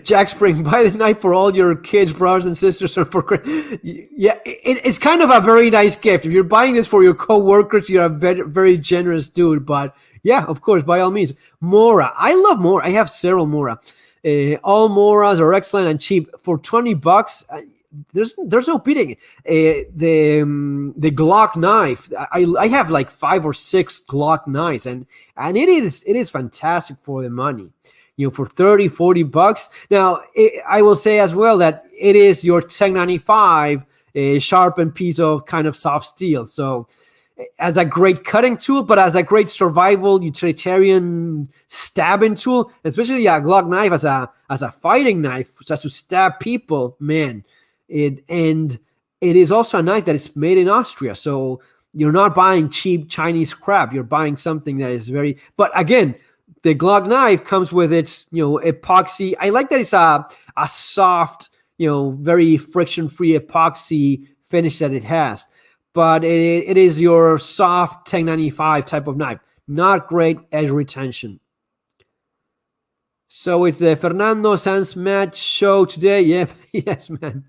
Jack Spring, buy the knife for all your kids, brothers and sisters, or for it's kind of a very nice gift. If you're buying this for your co-workers, you're a very, very generous dude. But yeah, of course, by all means. Mora, I love Mora. I have several Mora. All Moras are excellent and cheap. For $20, there's no beating it. The Glock knife. I have like 5 or 6 Glock knives, and it is fantastic for the money. For $30-$40. Now, I will say as well that it is your 1095 sharpened piece of kind of soft steel. So, as a great cutting tool, but as a great survival utilitarian stabbing tool, especially a Glock knife as a fighting knife, just to stab people, man. And it is also a knife that is made in Austria. So you're not buying cheap Chinese crap. You're buying something that is very. But again, the Glock knife comes with its, epoxy. I like that it's a soft, very friction-free epoxy finish that it has. But it is your soft 1095 type of knife. Not great edge retention. So it's the Fernando Sans match show today. Yeah, yes, man.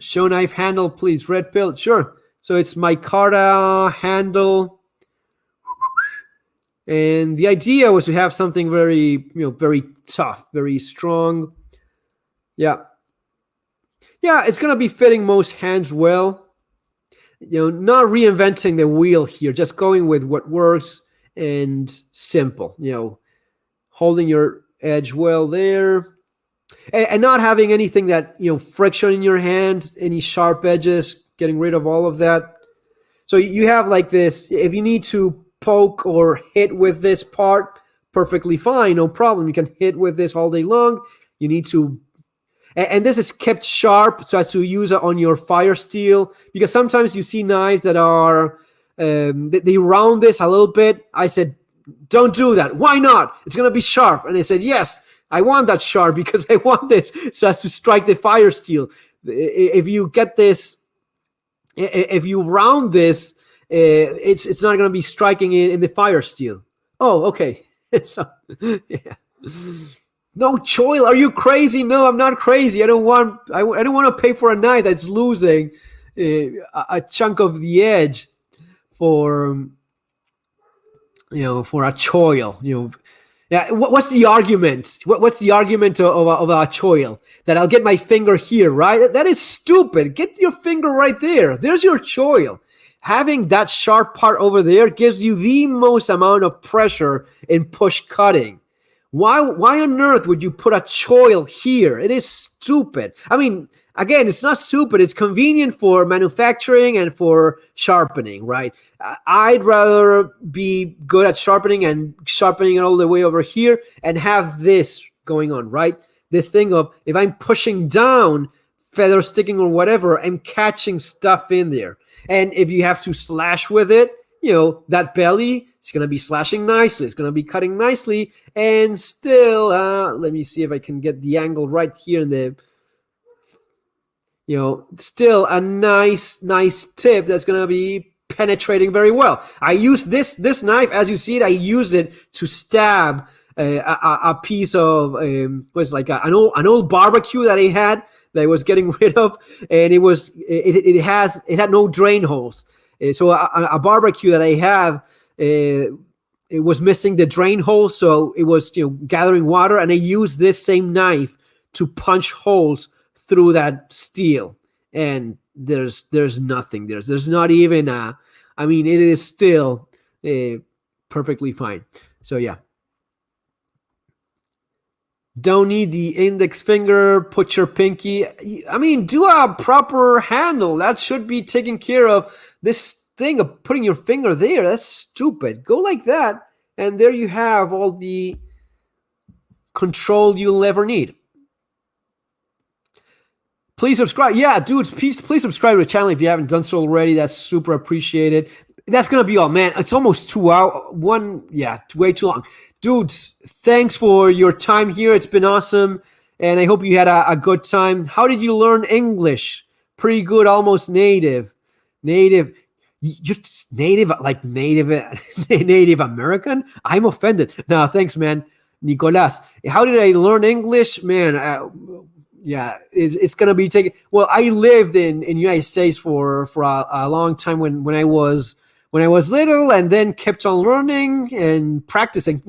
Show knife handle, please. Red pill. Sure. So it's micarta handle. And the idea was to have something very, very tough, very strong. Yeah. Yeah, it's going to be fitting most hands well. Not reinventing the wheel here, just going with what works and simple, holding your edge well there. And not having anything that, friction in your hand, any sharp edges, getting rid of all of that. So you have like this, if you need to poke or hit with this part, perfectly fine, no problem. You can hit with this all day long. You need to, And this is kept sharp so as to use it on your fire steel, because sometimes you see knives that are they round this a little bit. I said, don't do that. Why not? It's going to be sharp. And they said, yes, I want that sharp because I want this so as to strike the fire steel. If you get this, if you round this, it's not going to be striking in the fire steel. Oh, okay. So, yeah. No, choil, are you crazy? No, I'm not crazy. I don't want to pay for a knife that's losing a chunk of the edge for for a choil. Yeah, what's the argument? What's the argument of a choil? That I'll get my finger here, right? That is stupid. Get your finger right there. There's your choil. Having that sharp part over there gives you the most amount of pressure in push cutting. Why on earth would you put a choil here? It is stupid. I mean, again, it's not stupid. It's convenient for manufacturing and for sharpening, right? I'd rather be good at sharpening and sharpening it all the way over here and have this going on, right? This thing of if I'm pushing down, feather sticking or whatever, I'm catching stuff in there. And if you have to slash with it, that belly is going to be slashing nicely. It's going to be cutting nicely. And still, let me see if I can get the angle right here in the, still a nice tip that's going to be penetrating very well. I use this knife, as you see it, I use it to stab a piece of, was like an old barbecue that I had that I was getting rid of. And it had no drain holes. So a barbecue that I have, it was missing the drain hole, so it was gathering water, and I used this same knife to punch holes through that steel, and there's nothing there. There's not even it is still perfectly fine. So yeah. Don't need the index finger, put your pinky. Do a proper handle. That should be taken care of. This thing of putting your finger there, that's stupid. Go like that, and there you have all the control you'll ever need. Please subscribe. Yeah, dudes, please subscribe to the channel if you haven't done so already. That's super appreciated. That's going to be all, man. It's almost 2 hours. Way too long. Dudes, thanks for your time here. It's been awesome, and I hope you had a good time. How did you learn English? Pretty good, almost native. You're just native, like Native American? I'm offended. No, thanks, man. Nicolas, how did I learn English? Man, it's going to be taken. Well, I lived in United States for a long time when I was little, and then kept on learning and practicing.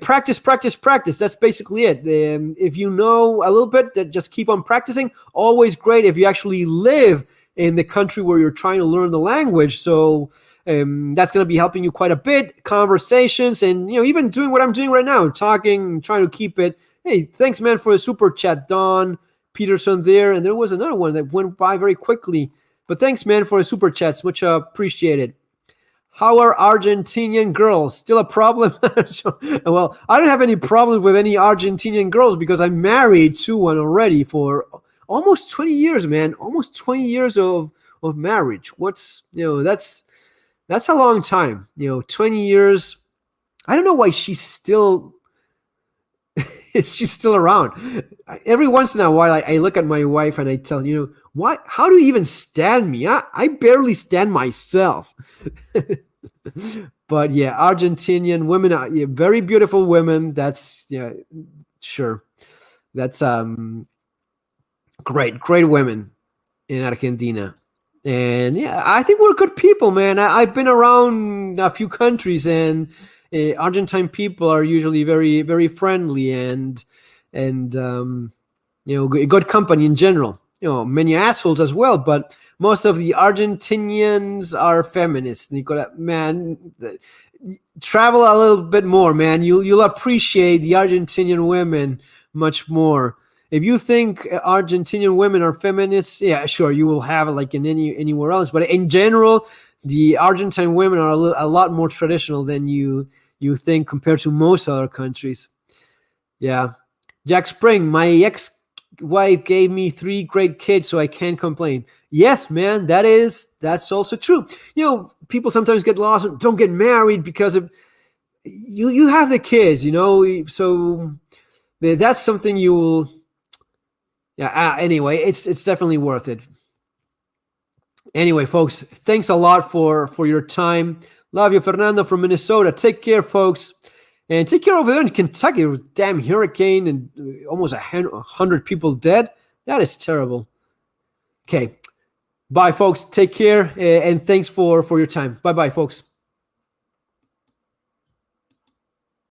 Practice. That's basically it. If you know a little bit, just keep on practicing. Always great if you actually live in the country where you're trying to learn the language. So that's going to be helping you quite a bit. Conversations, and even doing what I'm doing right now, talking, trying to keep it. Hey, thanks, man, for the super chat, Don Peterson there. And there was another one that went by very quickly. But thanks, man, for the super chats. Much appreciated. How are Argentinian girls? Still a problem? Well, I don't have any problems with any Argentinian girls because I'm married to one already for almost 20 years, man. Almost 20 years of marriage. That's a long time. 20 years. I don't know why she's still around. Every once in a while, I look at my wife and I tell what? How do you even stand me? I barely stand myself. But yeah, Argentinian women are very beautiful women. That's sure. That's great women in Argentina. And yeah, I think we're good people, man. I've been around a few countries, and Argentine people are usually very, very friendly and good company in general. Many assholes as well, but most of the Argentinians are feminists. Nicola, man, travel a little bit more, man. You'll appreciate the Argentinian women much more. If you think Argentinian women are feminists, yeah, sure, you will have it like in anywhere else. But in general, the Argentine women are a lot more traditional than you think compared to most other countries. Yeah. Jack Spring, my ex wife gave me 3 great kids, so I can't complain. Yes, man, that's also true. You know, people sometimes get lost and don't get married because of you have the kids, you know, so that's something you will. Yeah. Anyway, it's definitely worth it. Anyway, folks, thanks a lot for your time. Love you, Fernando from Minnesota. Take care, folks. And take care over there in Kentucky. Damn hurricane and almost 100 people dead. That is terrible. Okay. Bye, folks. Take care. And thanks for your time. Bye-bye, folks.